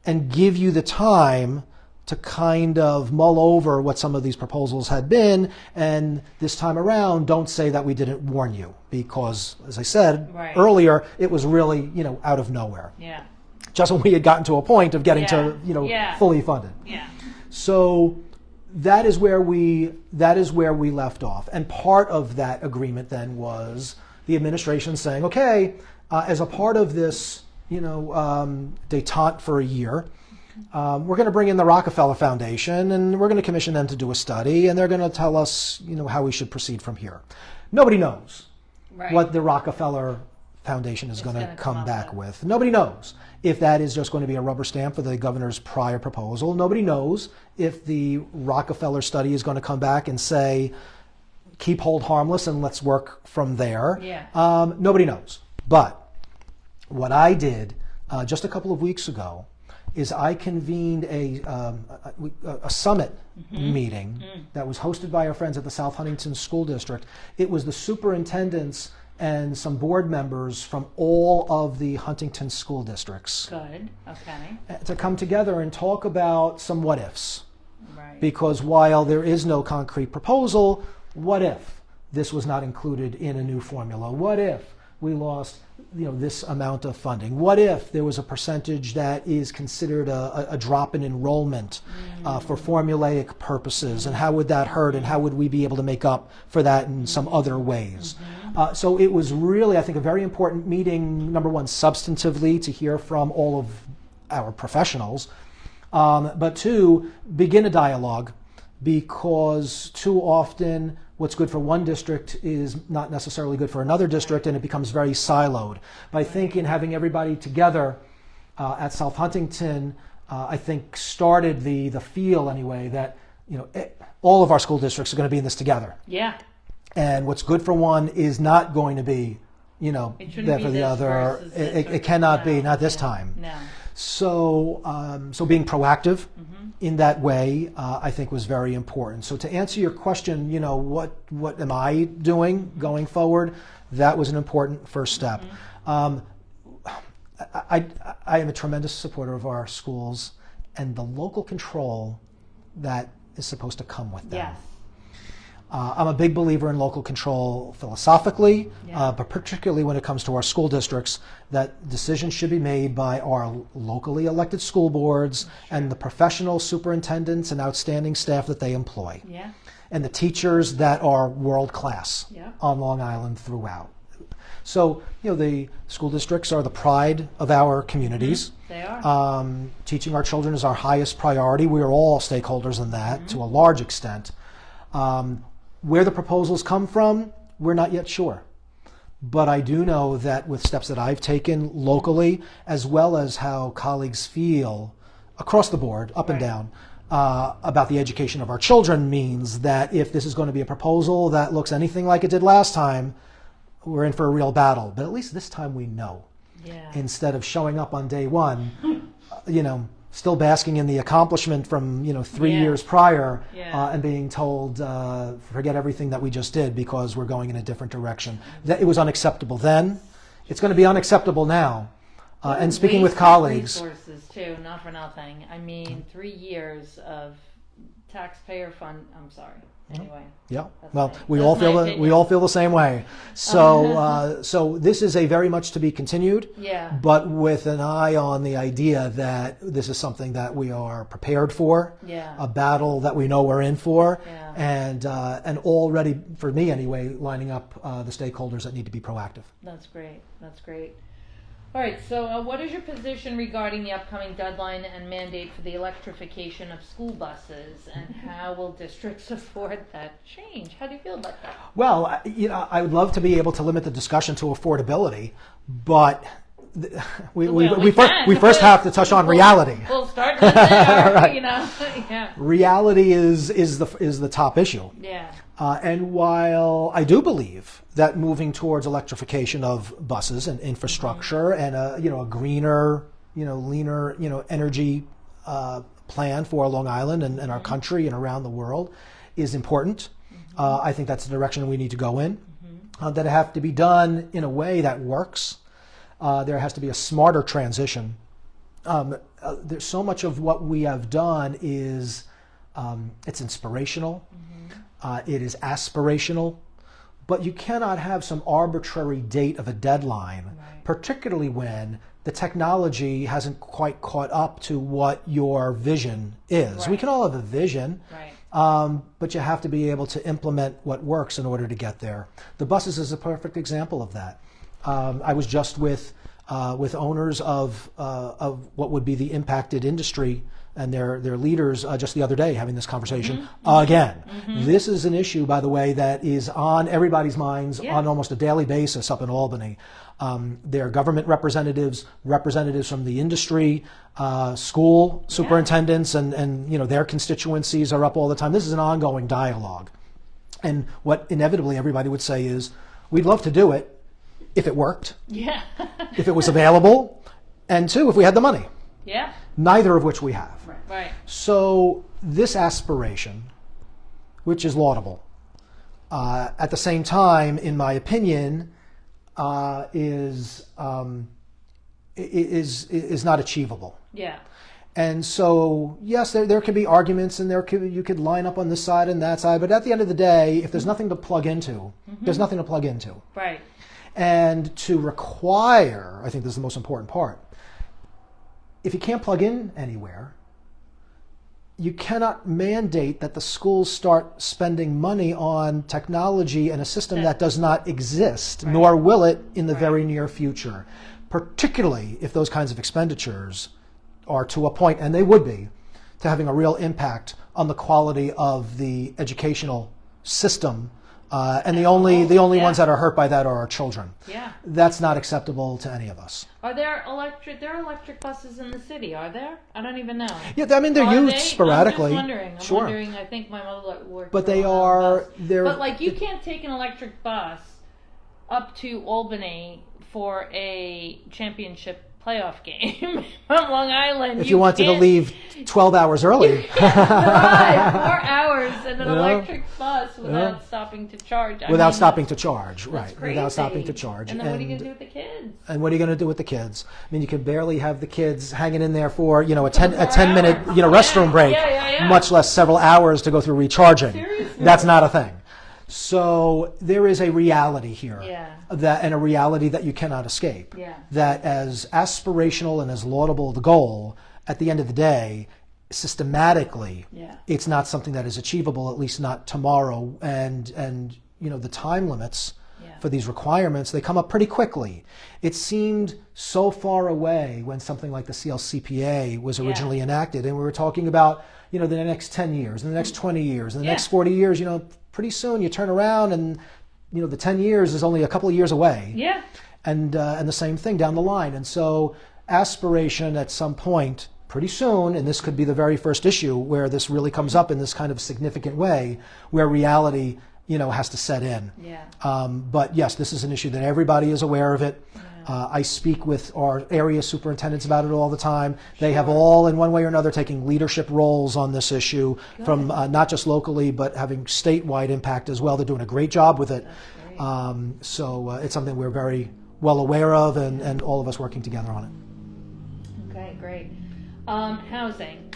and give you the time to kind of mull over what some of these proposals had been, and this time around, don't say that we didn't warn you, because, as I said earlier, it was really, out of nowhere. Yeah. Just when we had gotten to a point of getting to, fully funded. Yeah. So that is where we left off, and part of that agreement then was the administration saying, okay, as a part of this, détente for a year, we're going to bring in the Rockefeller Foundation, and we're going to commission them to do a study, and they're going to tell us, how we should proceed from here. Nobody knows what the Rockefeller Foundation is going to gonna come come up back with. with. Nobody knows if that is just going to be a rubber stamp for the governor's prior proposal. Nobody knows if the Rockefeller study is going to come back and say, keep hold harmless and let's work from there. Yeah. Nobody knows. But what I did just a couple of weeks ago is I convened a summit meeting that was hosted by our friends at the South Huntington School District. It was the superintendents and some board members from all of the Huntington school districts Good. Okay. to come together and talk about some what ifs. Right. Because while there is no concrete proposal, what if this was not included in a new formula? What if we lost this amount of funding? What if there was a percentage that is considered a drop in enrollment for formulaic purposes? And how would that hurt? And how would we be able to make up for that in some other ways? So it was really, I think, a very important meeting, number one, substantively, to hear from all of our professionals, but two, begin a dialogue, because too often what's good for one district is not necessarily good for another district, and it becomes very siloed. But I think in having everybody together at South Huntington, I think started the feel anyway that all of our school districts are going to be in this together. Yeah. And what's good for one is not going to be, It there shouldn't for be the this other. versus this It cannot be, no, not this yeah, time. No. So being proactive in that way, I think, was very important. So to answer your question, what am I doing going forward? That was an important first step. I am a tremendous supporter of our schools and the local control that is supposed to come with them. Yes. I'm a big believer in local control philosophically, Yeah. but particularly when it comes to our school districts, that decisions should be made by our locally elected school boards and the professional superintendents and outstanding staff that they employ, Yeah. and the teachers that are world class Yeah. on Long Island throughout. So, the school districts are the pride of our communities. They are. Teaching our children is our highest priority. We are all stakeholders in that to a large extent. Where the proposals come from, we're not yet sure. But I do know that with steps that I've taken locally, as well as how colleagues feel across the board, up and Right. down, about the education of our children, means that if this is going to be a proposal that looks anything like it did last time, we're in for a real battle. But at least this time we know. Yeah. Instead of showing up on day one, still basking in the accomplishment from 3 Yeah. years prior, Yeah. and being told forget everything that we just did because we're going in a different direction. That it was unacceptable then. It's going to be unacceptable now. And speaking with Waste of colleagues, resources too, not for nothing. I mean, 3 years of taxpayer fund. I'm sorry. Anyway. yeah. That's Well, my- we that's all my feel opinion. we all feel the same way. So so this is a very much to be continued. Yeah. But with an eye on the idea that this is something that we are prepared for, Yeah. a battle that we know we're in for, Yeah. and already, for me anyway, lining up the stakeholders that need to be proactive. That's great. That's great. All right. So, what is your position regarding the upcoming deadline and mandate for the electrification of school buses, and how will districts afford that change? How do you feel about that? Well, I would love to be able to limit the discussion to affordability, but we first have to touch on reality. We'll start with there. Right. Yeah. Reality is the top issue. Yeah. And while I do believe that moving towards electrification of buses and infrastructure and a greener, leaner, energy plan for Long Island and our country and around the world is important, I think that's the direction we need to go in. That it have to be done in a way that works. There has to be a smarter transition. There's so much of what we have done is it's inspirational. It is aspirational, but you cannot have some arbitrary date of a deadline, particularly when the technology hasn't quite caught up to what your vision is. Right. We can all have a vision, Right. but you have to be able to implement what works in order to get there. The buses is a perfect example of that. I was just with owners of what would be the impacted industry and their leaders just the other day having this conversation again. This is an issue, by the way, that is on everybody's minds on almost a daily basis up in Albany. Their government representatives from the industry, school superintendents, and their constituencies are up all the time. This is an ongoing dialogue. And what inevitably everybody would say is, we'd love to do it if it worked, if it was available, and two, if we had the money. Neither of which we have. Right. So this aspiration, which is laudable, at the same time, in my opinion, is not achievable. And so, yes, there can be arguments, and you could line up on this side and that side, but at the end of the day, if there's nothing to plug into, there's nothing to plug into. Right. And to require, I think this is the most important part, if you can't plug in anywhere, you cannot mandate that the schools start spending money on technology and a system that does not exist, nor will it in the very near future, particularly if those kinds of expenditures are to a point, and they would be, to having a real impact on the quality of the educational system. And the only ones that are hurt by that are our children. That's not acceptable to any of us. There are electric buses in the city, are there? I don't even know. Yeah, I mean, they're used sporadically. I'm just wondering. I think my mother worked. But they're. But you can't take an electric bus up to Albany for a championship playoff game from Long Island. If you wanted to leave 12 hours early. You can't drive 4 hours in an electric bus without stopping to charge. Without stopping to charge, right. Crazy. Without stopping to charge. And then what are you going to do with the kids? And what are you going to do with the kids? I mean, you can barely have the kids hanging in there for, a 10-minute, restroom break, much less several hours to go through recharging. Seriously? That's not a thing. So there is a reality here, and a reality that you cannot escape. That as aspirational and as laudable the goal, at the end of the day, systematically, it's not something that is achievable, at least not tomorrow. And the time limits for these requirements, they come up pretty quickly. It seemed so far away when something like the CLCPA was originally enacted, and we were talking about the next 10 years, and the next 20 years, and the next 40 years. Pretty soon you turn around and the 10 years is only a couple of years away. And the same thing down the line. And so aspiration at some point, pretty soon, and this could be the very first issue where this really comes up in this kind of significant way, where reality has to set in. But yes, this is an issue that everybody is aware of it. I speak with our area superintendents about it all the time. They have all, in one way or another, taking leadership roles on this issue, from not just locally, but having statewide impact as well. They're doing a great job with it. So it's something we're very well aware of, and all of us working together on it. Okay, great. Housing.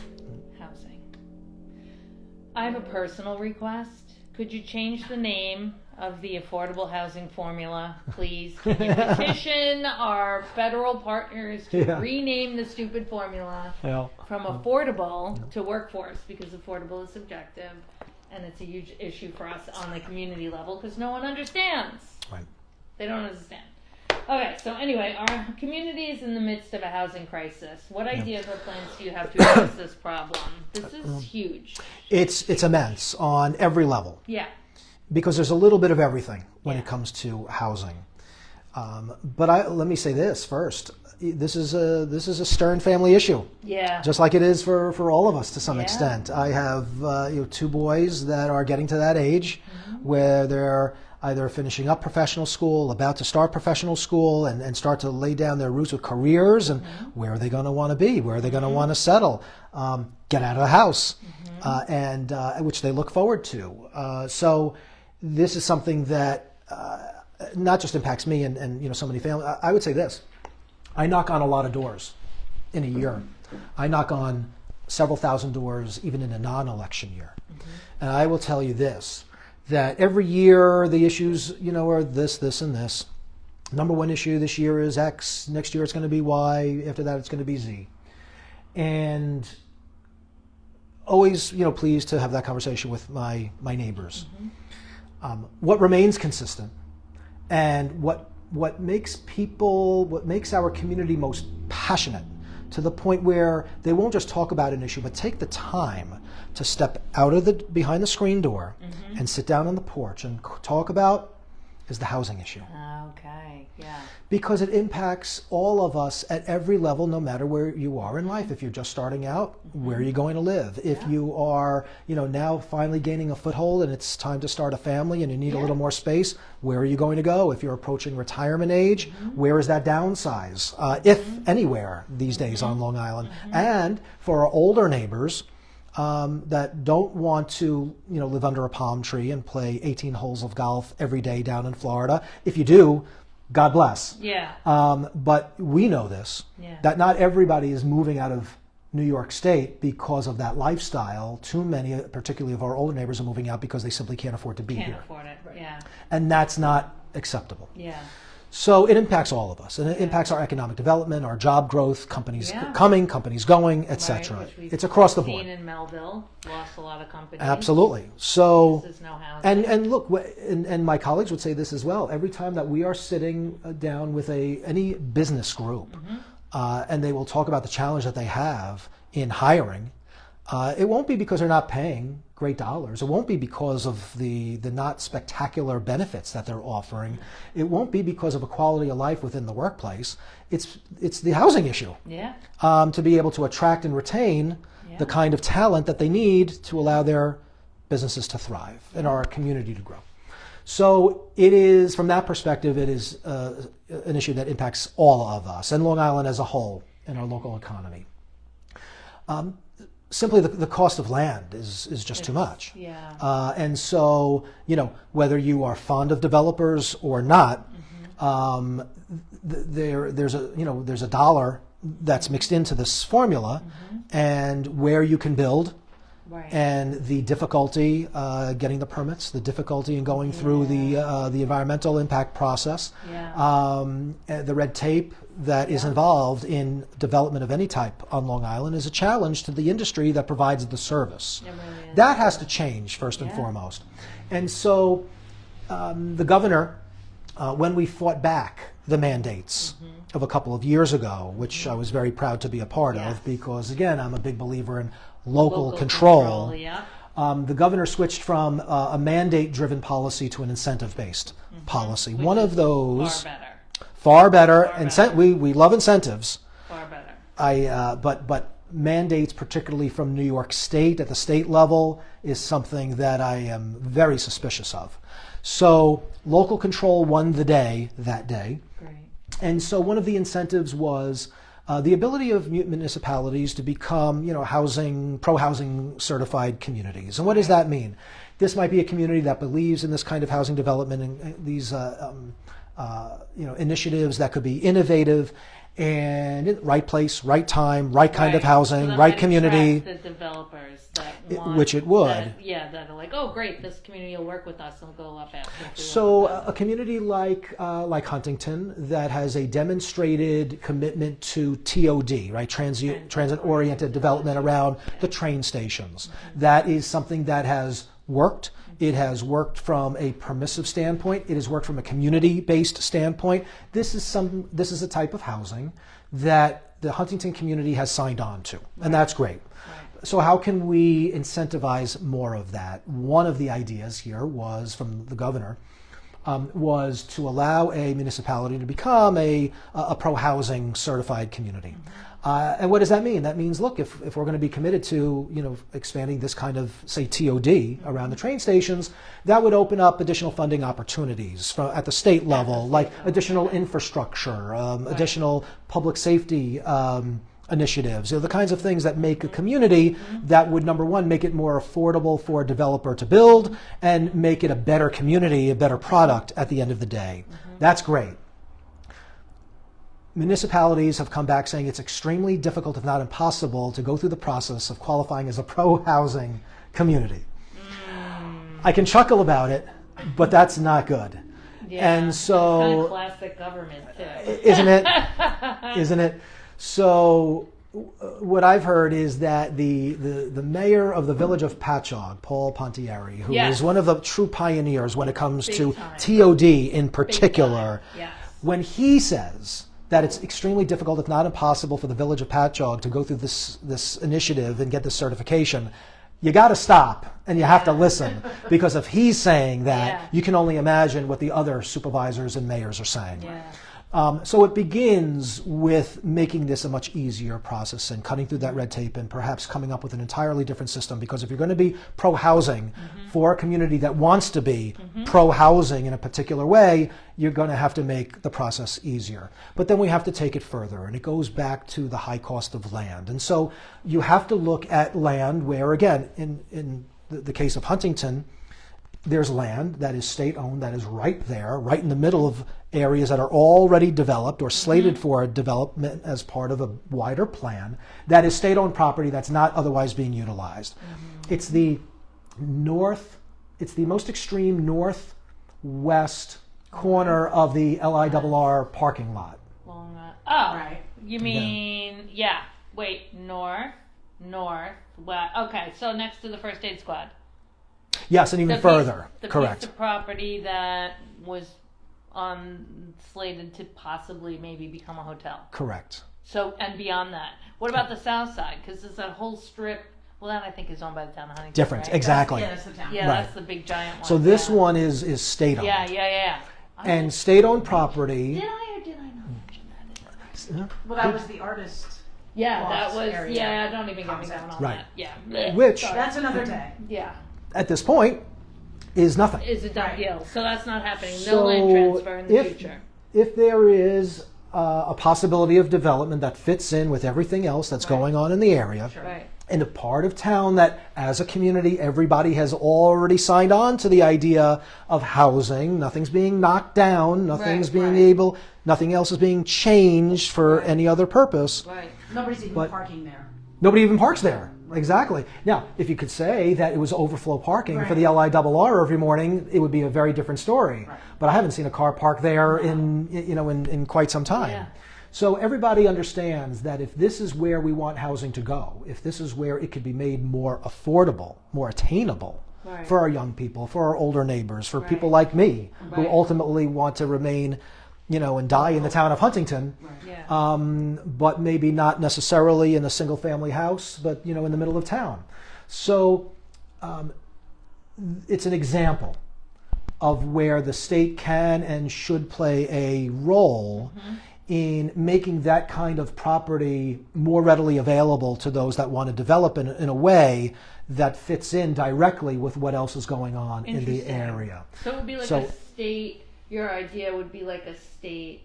I have a personal request. Could you change the name of the affordable housing formula, please? Can you petition our federal partners to rename the stupid formula from affordable to workforce, because affordable is subjective, and it's a huge issue for us on the community level because no one understands. They don't understand. Okay, so anyway, our community is in the midst of a housing crisis. What ideas or plans do you have to address this problem? This is huge. It's immense on every level. Because there's a little bit of everything when it comes to housing. But let me say this first. This is a stern family issue. Just like it is for all of us to some extent. I have 2 boys that are getting to that age where they're either finishing up professional school, about to start professional school, and start to lay down their roots with careers, and where are they going to want to be? Where are they going to want to settle? Get out of the house, and which they look forward to. So this is something that not just impacts me and so many families. I would say this: I knock on a lot of doors in a year. I knock on several thousand doors even in a non-election year, and I will tell you this: that every year the issues are this and this. Number one issue this year is X. Next year it's going to be Y. After that it's going to be Z. And always pleased to have that conversation with my neighbors. What remains consistent, and what makes our community most passionate to the point where they won't just talk about an issue, but take the time to step out of the behind the screen door and sit down on the porch and talk about is the housing issue. Okay, yeah. Because it impacts all of us at every level, no matter where you are in life. If you're just starting out, where are you going to live? If you are, now finally gaining a foothold and it's time to start a family and you need a little more space, where are you going to go? If you're approaching retirement age, where is that downsize, if anywhere these days on Long Island? And for our older neighbors, that don't want to, live under a palm tree and play 18 holes of golf every day down in Florida. If you do, God bless. Yeah. But we know this, that not everybody is moving out of New York State because of that lifestyle. Too many, particularly of our older neighbors, are moving out because they simply can't afford to be here. Can't afford it, yeah. And that's not acceptable. Yeah. So it impacts all of us, and it impacts our economic development, our job growth, companies coming, companies going, etc. Right, it's across the board. Seen in Melville, lost a lot of companies. Absolutely. So, this is no housing. and look, and my colleagues would say this as well. Every time that we are sitting down with any business group, and they will talk about the challenge that they have in hiring, it won't be because they're not paying great dollars. It won't be because of the not spectacular benefits that they're offering. It won't be because of a quality of life within the workplace. It's the housing issue. Yeah. To be able to attract and retain the kind of talent that they need to allow their businesses to thrive and our community to grow. So it is, from that perspective, it is an issue that impacts all of us and Long Island as a whole and our local economy. Simply the cost of land is just too much. Yeah. And so, whether you are fond of developers or not, there's a dollar that's mixed into this formula, and where you can build, and the difficulty getting the permits, the difficulty in going through the environmental impact process, the red tape that is involved in development of any type on Long Island is a challenge to the industry that provides the service. That has to change first and foremost. And so the governor, when we fought back the mandates of a couple of years ago, which I was very proud to be a part of, because again, I'm a big believer in local control. The governor switched from a mandate-driven policy to an incentive-based policy. Which One is of those far better. We love incentives. Far better. But mandates, particularly from New York State at the state level, is something that I am very suspicious of. So local control won the day that day. Great. And so one of the incentives was the ability of municipalities to become, pro-housing certified communities. And what does that mean? This might be a community that believes in this kind of housing development and these initiatives that could be innovative and right place, right time, right kind of housing, right community. The developers that want, which it would. That are like, oh great, this community will work with us and we'll go up after. So a community like Huntington that has a demonstrated commitment to TOD, right, transit-oriented development around the train stations. That is something that has worked. It has worked from a permissive standpoint. It has worked from a community-based standpoint. This is a type of housing that the Huntington community has signed on to, and that's great. So how can we incentivize more of that? One of the ideas here was from the governor was to allow a municipality to become a pro-housing certified community. And what does that mean? That means, look, if we're going to be committed to, expanding this kind of, say, TOD around the train stations, that would open up additional funding opportunities at the state level, like additional infrastructure, additional public safety initiatives, the kinds of things that make a community that would, number one, make it more affordable for a developer to build and make it a better community, a better product at the end of the day. That's great. Municipalities have come back saying it's extremely difficult, if not impossible, to go through the process of qualifying as a pro-housing community. I can chuckle about it, but that's not good. Yeah, and so, kind of classic government too. Isn't it? Isn't it? So what I've heard is that the mayor of the village of Patchogue, Paul Pontieri, who is one of the true pioneers when it comes to TOD in particular, when he says that it's extremely difficult, if not impossible, for the village of Patchogue to go through this initiative and get this certification. You got to stop and you have to listen, because if he's saying that, you can only imagine what the other supervisors and mayors are saying. So it begins with making this a much easier process and cutting through that red tape and perhaps coming up with an entirely different system, because if you're going to be pro-housing for a community that wants to be pro-housing in a particular way, you're going to have to make the process easier. But then we have to take it further, and it goes back to the high cost of land. And so you have to look at land where, again, in the case of Huntington, there's land that is state-owned, that is right there, right in the middle of areas that are already developed or slated for development as part of a wider plan, that is state-owned property that's not otherwise being utilized. It's the most extreme northwest corner of the LIRR parking lot. Right. You mean, north, west. Okay, so next to the first aid squad. Yes, and even further. Correct. The piece of property that was slated to possibly maybe become a hotel. Correct. So, and beyond that, what about the south side? Because there's that whole strip. Well, that I think is owned by the town of Huntington. Different, right? exactly. That's the town. Yeah, that's the big giant one. So this one is state-owned. Yeah. And state-owned property. Did I or did I not mention that? Well, that was the artist. Yeah, that was. Area. Yeah, don't even get me going on that. Yeah. Which that's another day. Yeah. At this point, is nothing. Is a done deal. So that's not happening. No land transfer in the future. If there is a possibility of development that fits in with everything else that's going on in the area, in a part of town that, as a community, everybody has already signed on to the idea of housing, nothing's being knocked down, nothing's nothing else is being changed for any other purpose. Nobody's even parking there. Nobody even parks there. Exactly. Now, if you could say that it was overflow parking for the LIRR every morning, it would be a very different story. But I haven't seen a car parked there in quite some time. So everybody understands that if this is where we want housing to go, if this is where it could be made more affordable, more attainable for our young people, for our older neighbors, for people like me who ultimately want to remain, and die in the town of Huntington, but maybe not necessarily in a single-family house, but in the middle of town. So it's an example of where the state can and should play a role in making that kind of property more readily available to those that want to develop in a way that fits in directly with what else is going on in the area. So it would be like a state. Your idea would be like a state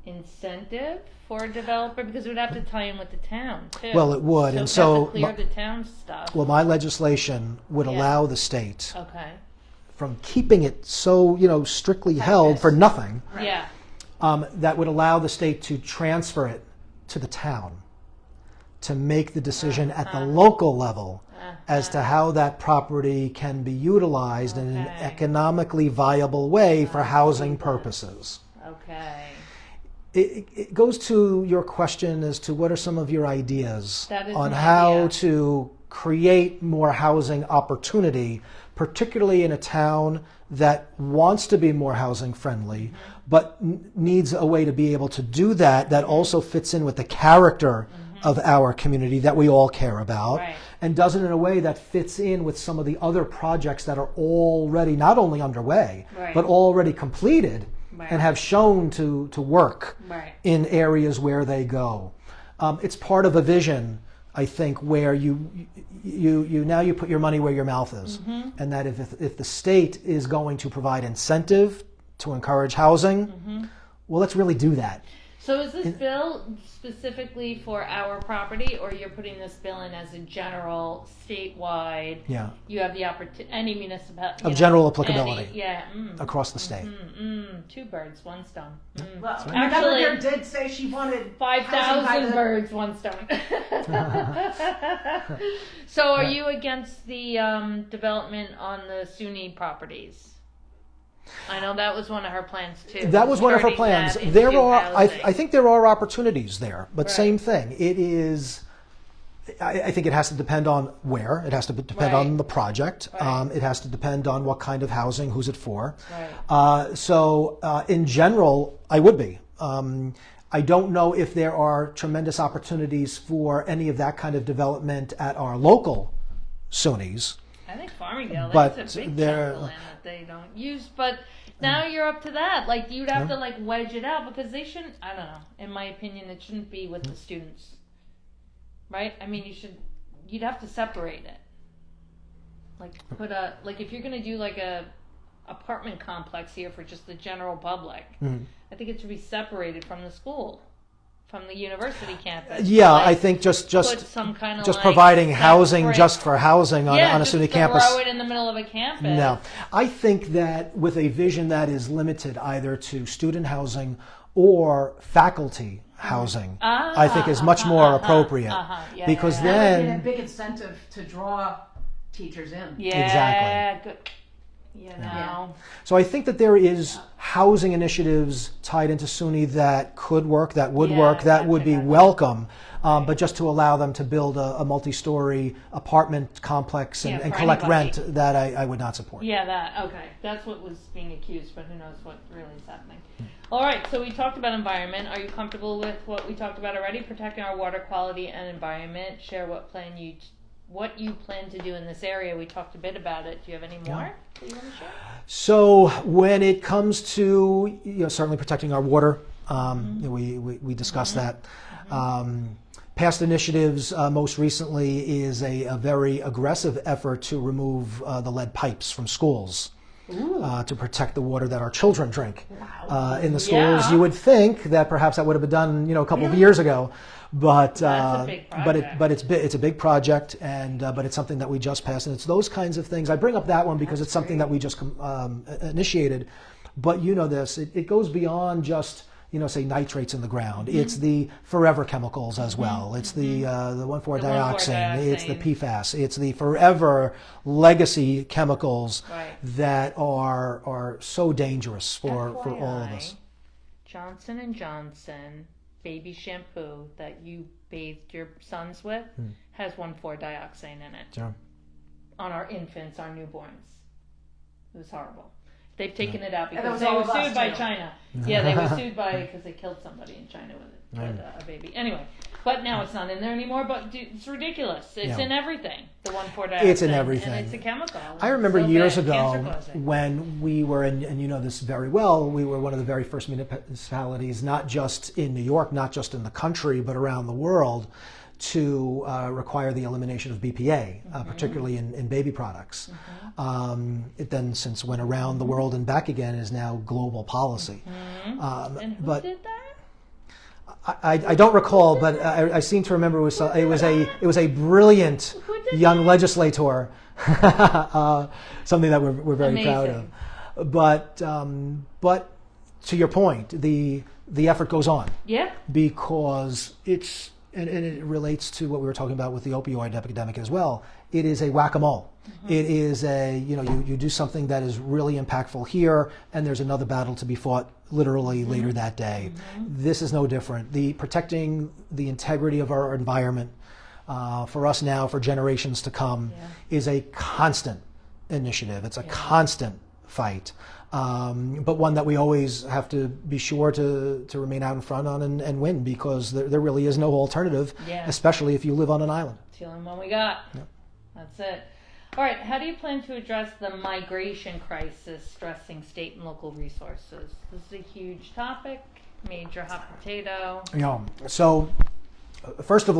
incentive for a developer, because it would have to tie in with the town too. Well, it would, so and so clear the town stuff. Well, my legislation would allow the state from keeping it so strictly held for nothing. That would allow the state to transfer it to the town to make the decision at the local level as to how that property can be utilized in an economically viable way for housing purposes. It goes to your question as to what are some of your ideas on how to create more housing opportunity, particularly in a town that wants to be more housing friendly, but needs a way to be able to do that also fits in with the character of our community that we all care about, and does it in a way that fits in with some of the other projects that are already not only underway, but already completed and have shown to work in areas where they go. It's part of a vision, I think, where you put your money where your mouth is, and that if the state is going to provide incentive to encourage housing, well, let's really do that. So is this bill specifically for our property, or you're putting this bill in as a general statewide? Yeah. You have the opportunity, any municipality. Of general applicability. Across the state. Two birds, one stone. Well, actually, Governor did say she wanted 5,000 birds, one stone. So are you against the development on the SUNY properties? I know that was one of her plans too. That was one of her plans. There are, I think there are opportunities there, but same thing. It is, I think it has to depend on where. It has to depend on the project. It has to depend on what kind of housing, who's it for. So in general, I would be. I don't know if there are tremendous opportunities for any of that kind of development at our local SUNYs. I think Farmingdale, But that's a big they're- chunk of land that they don't use. But now you're up to that. Like, you'd have to, like, wedge it out because they shouldn't, I don't know, in my opinion, it shouldn't be with the students. Right? I mean, you'd have to separate it. Like, if you're going to do, like, a apartment complex here for just the general public, I think it should be separated from the school, from the university campus. Yeah, Like, I think just put some kind of, just like, providing housing separate- just for housing on a just SUNY campus. throw it in the middle of a campus. No, I think that with a vision that is limited either to student housing or faculty housing, I think is much more appropriate Yeah, because yeah. That would be a then big incentive to draw teachers in. Yeah, Exactly. Good. You know. so I think that there is housing initiatives tied into SUNY that could work, that would Yeah, work, that would be gotcha. welcome, but just to allow them to build a multi-story apartment complex and, Yeah, and for collect anybody. rent, that I would not support. Yeah, okay. That's what was being accused, but who knows what really is happening. All right, so we talked about environment. Are you comfortable with what we talked about already? Protecting our water quality and environment. Share what you plan to do in this area. We talked a bit about it. Do you have any more that you want to share? So when it comes to certainly protecting our water, we discussed that. Past initiatives, most recently, is a very aggressive effort to remove the lead pipes from schools to protect the water that our children drink in the schools. Yeah. You would think that perhaps that would have been done, a couple of years ago, but That's a big project. it's a big project, and but it's something that we just passed, and it's those kinds of things. I bring up that one because it's something that we just initiated, but this, it goes beyond just say nitrates in the ground. It's the forever chemicals as well. It's the 1,4-dioxane. It's the PFAS. It's the forever legacy chemicals that are so dangerous for all of us. Johnson & Johnson baby shampoo that you bathed your sons with has 1,4-dioxane in it. Sure. On our infants, our newborns. It was horrible. They've taken it out And because it they was were all of sued us, by too. China. Yeah, they were sued because they killed somebody in China with a baby. Anyway, but now it's not in there anymore. But it's ridiculous. It's in everything. The 1,4-dioxane. It's in everything. And it's a chemical. I remember So years bad, ago cancer-causing. when we were, and you know this very well, we were one of the very first municipalities, not just in New York, not just in the country, but around the world, to require the elimination of BPA, particularly in baby products. It then since went around the world and back again is now global policy. And who did that? I don't recall, but I seem to remember it was a brilliant young legislator, something that we're very proud of. But to your point, the effort goes on. Yeah. Because it's and it relates to what we were talking about with the opioid epidemic as well. It is a whack-a-mole. It is you do something that is really impactful here, and there's another battle to be fought literally later that day. This is no different. Protecting the integrity of our environment for us now, for generations to come, is a constant initiative. It's a constant fight, but one that we always have to be sure to remain out in front on and win, because there really is no alternative, especially if you live on an island. It's the only one we got. That's it. All right, how do you plan to address the migration crisis stressing state and local resources? This is a huge topic, major hot potato. So first of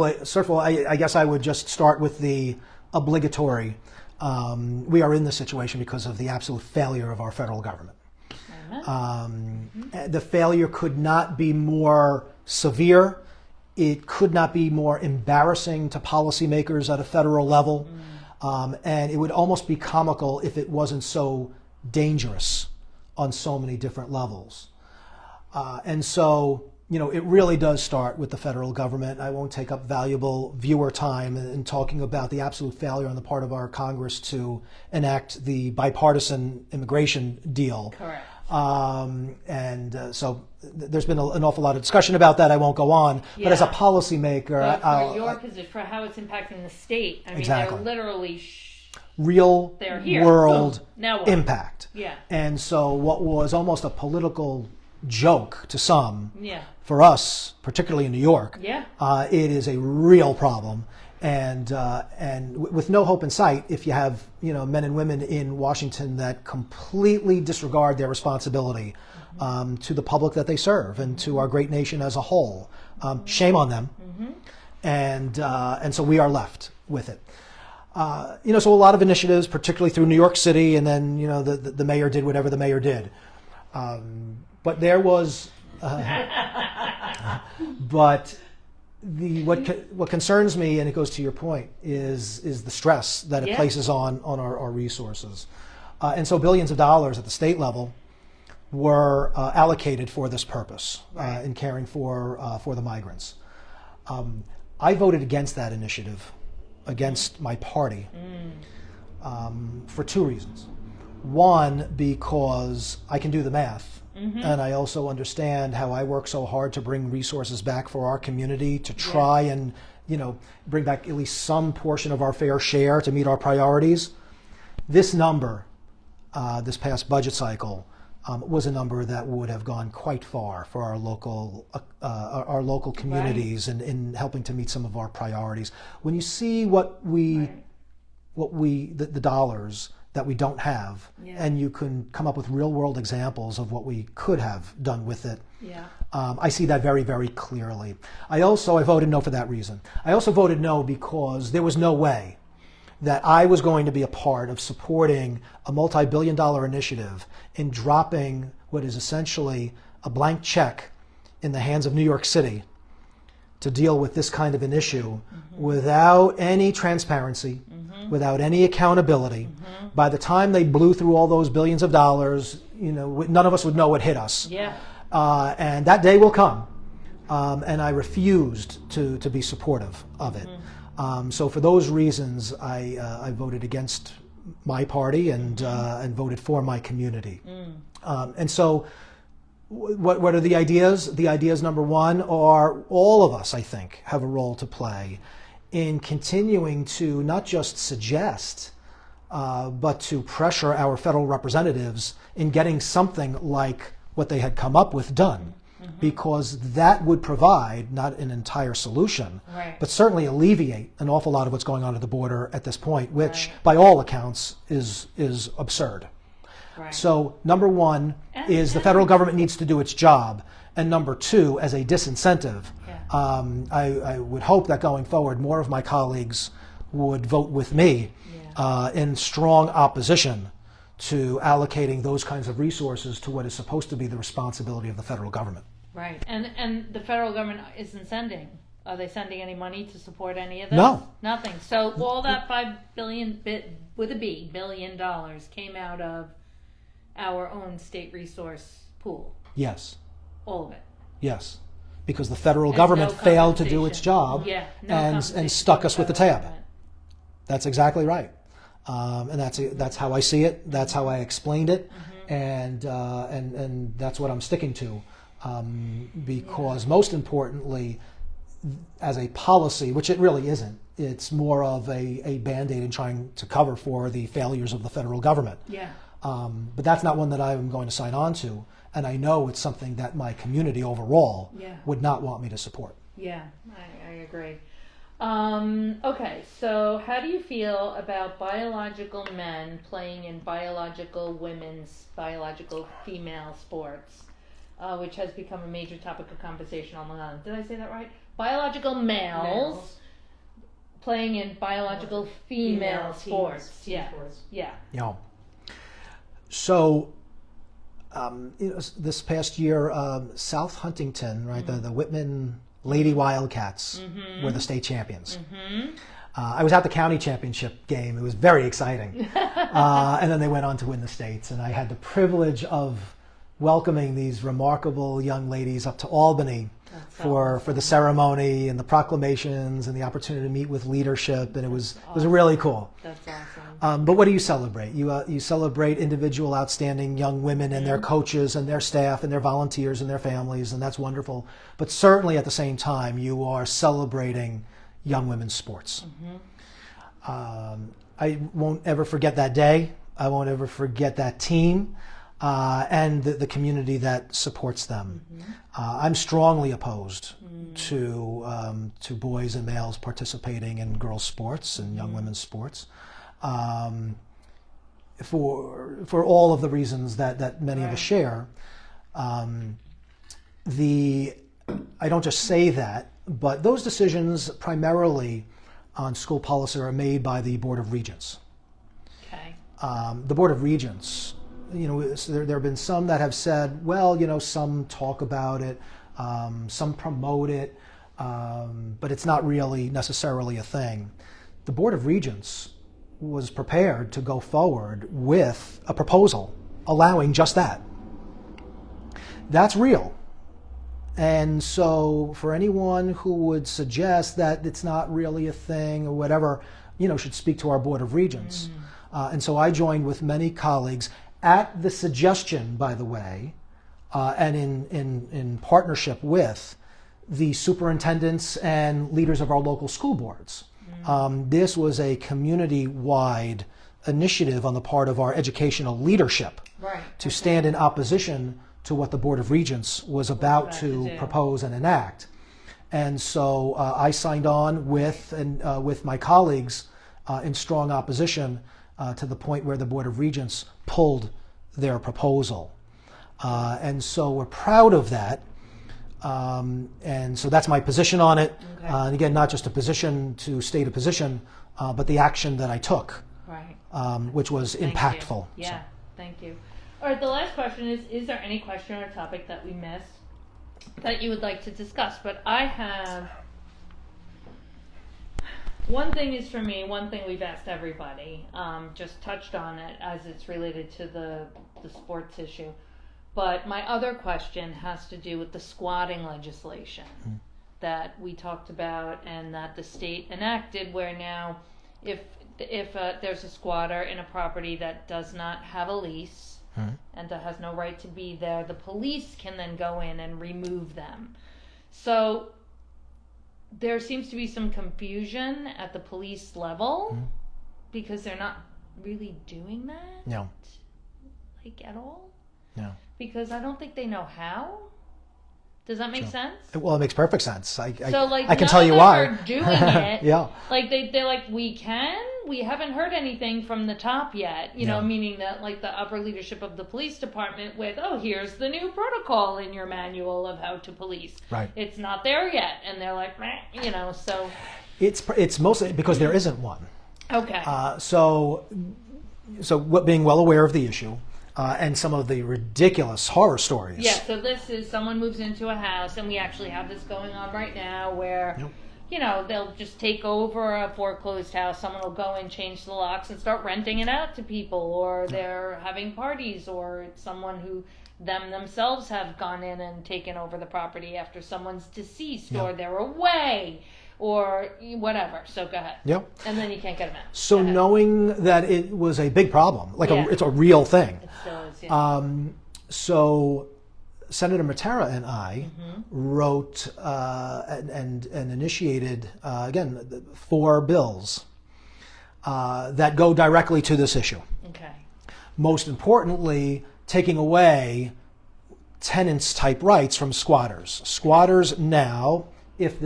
all, I guess I would just start with the obligatory. We are in this situation because of the absolute failure of our federal government. The failure could not be more severe. It could not be more embarrassing to policymakers at a federal level. And it would almost be comical if it wasn't so dangerous on so many different levels. And so, it really does start with the federal government. I won't take up valuable viewer time in talking about the absolute failure on the part of our Congress to enact the bipartisan immigration deal. Correct. So there's been an awful lot of discussion about that. I won't go on. But as a policymaker, But for your position, for how it's impacting the state, I mean, Exactly. they're literally real they're here. world Now what? impact. Yeah. And so what was almost a political joke to some. Yeah. For us, particularly in New York, Yeah. it is a real problem. And with no hope in sight, if you have men and women in Washington that completely disregard their responsibility to the public that they serve and to our great nation as a whole, shame on them. And so we are left with it. So a lot of initiatives, particularly through New York City, and then the mayor did whatever the mayor did. But there was, but what concerns me, and it goes to your point, is the stress that it places on our resources. And so billions of dollars at the state level were allocated for this purpose in caring for the migrants. I voted against that initiative, against my party, for two reasons. One, because I can do the math. And I also understand how I work so hard to bring resources back for our community, to try and, bring back at least some portion of our fair share to meet our priorities. This number, this past budget cycle, was a number that would have gone quite far for our local communities in helping to meet some of our priorities. When you see the dollars that we don't have, and you can come up with real world examples of what we could have done with it. I see that very, very clearly. I voted no for that reason. I also voted no because there was no way that I was going to be a part of supporting a multi-billion-dollar initiative in dropping what is essentially a blank check in the hands of New York City to deal with this kind of an issue without any transparency, without any accountability. By the time they blew through all those billions of dollars, none of us would know what hit us. And that day will come. And I refused to be supportive of it. So for those reasons, I voted against my party and voted for my community. And so what are the ideas? The ideas, number one, are all of us, I think, have a role to play in continuing to not just suggest, but to pressure our federal representatives in getting something like what they had come up with done. Because that would provide not an entire solution, but certainly alleviate an awful lot of what's going on at the border at this point, which by all accounts is absurd. So number one is the federal government needs to do its job. And number two, as a disincentive, I would hope that going forward, more of my colleagues would vote with me in strong opposition to allocating those kinds of resources to what is supposed to be the responsibility of the federal government. Right. And the federal government isn't sending. Are they sending any money to support any of this? No. Nothing. So all that $5 billion came out of our own state resource pool. Yes. All of it. Yes. Because the federal government failed to do its job and stuck us with the tab. That's exactly right. And that's how I see it. That's how I explained it. And that's what I'm sticking to. Because most importantly, as a policy, which it really isn't, it's more of a Band-Aid in trying to cover for the failures of the federal government. But that's not one that I'm going to sign on to. And I know it's something that my community overall would not want me to support. Yeah, I agree. Okay, so how do you feel about biological men playing in biological female sports, which has become a major topic of conversation on Long Island? Did I say that right? Biological males playing in biological female sports. Yeah. So, this past year, South Huntington, right, the Whitman Lady Wildcats were the state champions. I was at the county championship game. It was very exciting. And then they went on to win the states. And I had the privilege of welcoming these remarkable young ladies up to Albany for the ceremony and the proclamations and the opportunity to meet with leadership. And it was really cool. That's awesome. But what do you celebrate? You celebrate individual outstanding young women and their coaches and their staff and their volunteers and their families, and that's wonderful. But certainly at the same time, you are celebrating young women's sports. I won't ever forget that day. I won't ever forget that team. and the community that supports them. I'm strongly opposed to boys and males participating in girls' sports and young women's sports, for all of the reasons that many of us share. I don't just say that, but those decisions primarily on school policy are made by the Board of Regents. Okay. The Board of Regents, there have been some that have said, well, some talk about it, some promote it, but it's not really necessarily a thing. The Board of Regents was prepared to go forward with a proposal allowing just that. That's real. And so for anyone who would suggest that it's not really a thing or whatever, should speak to our Board of Regents. And so I joined with many colleagues at the suggestion, by the way, and in partnership with the superintendents and leaders of our local school boards. This was a community-wide initiative on the part of our educational leadership to stand in opposition to what the Board of Regents was about to propose and enact. And so I signed on with my colleagues in strong opposition to the point where the Board of Regents pulled their proposal. And so we're proud of that. And so that's my position on it. Okay. And again, not just a position to state a position, but the action that I took, which was impactful. You. Yeah, thank you. All right, the last question is there any question or topic that we missed that you would like to discuss? But I have, one thing is for me, one thing we've asked everybody, just touched on it as it's related to the sports issue. But my other question has to do with the squatting legislation that we talked about and that the state enacted, where now if there's a squatter in a property that does not have a lease and that has no right to be there, the police can then go in and remove them. So there seems to be some confusion at the police level because they're not really doing that. No. Like at all? No. Because I don't think they know how. Does that make sense? Well, it makes perfect sense. I can none tell you of them why. are doing it. Yeah. Like they're like, we haven't heard anything from the top yet. Meaning that like the upper leadership of the police department with, here's the new protocol in your manual of how to police. Right. It's not there yet, and they're like, so. It's mostly because there isn't one. Okay. So what, being well aware of the issue. And some of the ridiculous horror stories. Yeah, so this is someone moves into a house, and we actually have this going on right now where, they'll just take over a foreclosed house. Someone will go and change the locks and start renting it out to people, or they're having parties, or it's someone who themselves have gone in and taken over the property after someone's deceased, or they're away, or whatever. So go ahead. Yep. And then you can't get them out. So knowing that it was a big problem, it's a real thing. It still is, yeah. So Senator Matera and I wrote and initiated, again, 4 bills that go directly to this issue. Okay. Most importantly, taking away tenants type rights from squatters. Squatters now, if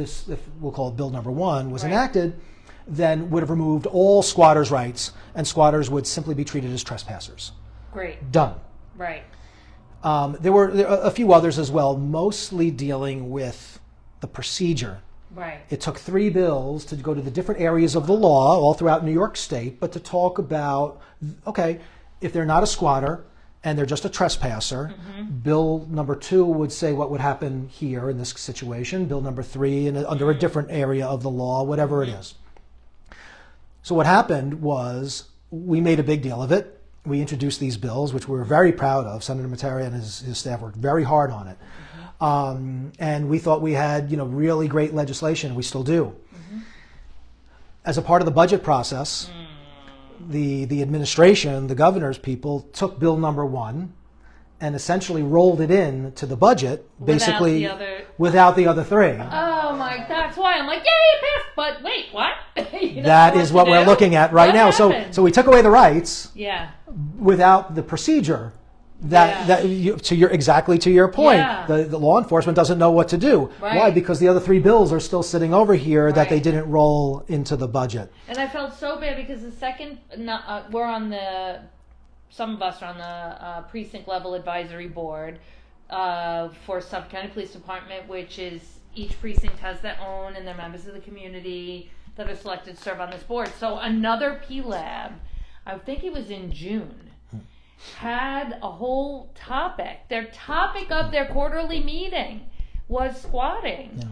we'll call it bill number 1 was enacted, then would have removed all squatters' rights, and squatters would simply be treated as trespassers. Great. Done. Right. There were a few others as well, mostly dealing with the procedure. Right. It took 3 bills to go to the different areas of the law all throughout New York State, but to talk about, if they're not a squatter and they're just a trespasser, bill number 2 would say what would happen here in this situation, bill number 3 under a different area of the law, whatever it is. So what happened was we made a big deal of it. We introduced these bills, which we were very proud of. Senator Matera and his staff worked very hard on it. And we thought we had, really great legislation. We still do. As a part of the budget process, the administration, the governor's people, took bill number 1 and essentially rolled it in to the budget, basically without the other 3. Oh my, that's why I'm like, yay, it passed, but wait, what? That is what we're looking at right now. So we took away the rights Yeah. without the procedure Exactly to your point, Yeah. the law enforcement doesn't know what to do. Right. Why? Because the other 3 bills are still sitting over here that they Right. didn't roll into the budget. And I felt so bad because the second, we're on some of us are on the precinct level advisory board for Suffolk County Police Department, which is each precinct has their own and they're members of the community that are selected to serve on this board. So another PLAB, I think it was in June, had a whole topic. Their topic of their quarterly meeting was squatting. Yeah.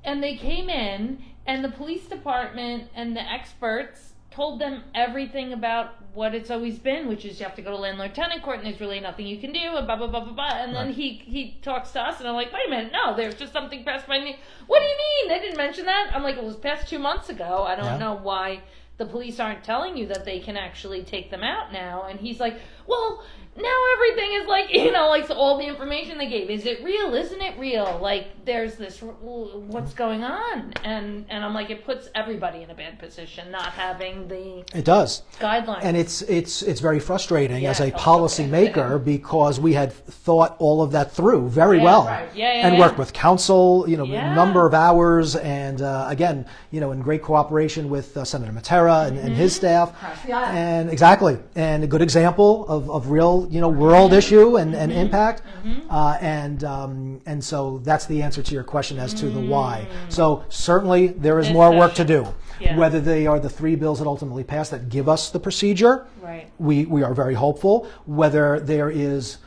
And they came in, and the police department and the experts told them everything about what it's always been, which is you have to go to landlord-tenant court, and there's really nothing you can do, and blah, blah, blah, blah, blah. And then he talks to us, and I'm like, wait a minute, no, there's just something passed by me. What do you mean? They didn't mention that? I'm like, it was passed 2 months ago. I don't know why the police aren't telling you that they can actually take them out now. And he's like, well, now everything is like, like so all the information they gave. Is it real? Isn't it real? Like, there's this, what's going on? And I'm like, it puts everybody in a bad position, not having the It does. guidelines. And it's very frustrating as a it's policy also maker because we had thought all of that through very well right. and worked with council, Yeah. a number of hours, and again, in great cooperation with Senator Matera and his staff. Across the aisle. And exactly, and a good example of real, world issue and impact. And so that's the answer to your question as to the why. So certainly there is This more work to session. do. Yeah. Whether they are the 3 bills that ultimately pass that give us the procedure, Right. we are very hopeful. Whether there is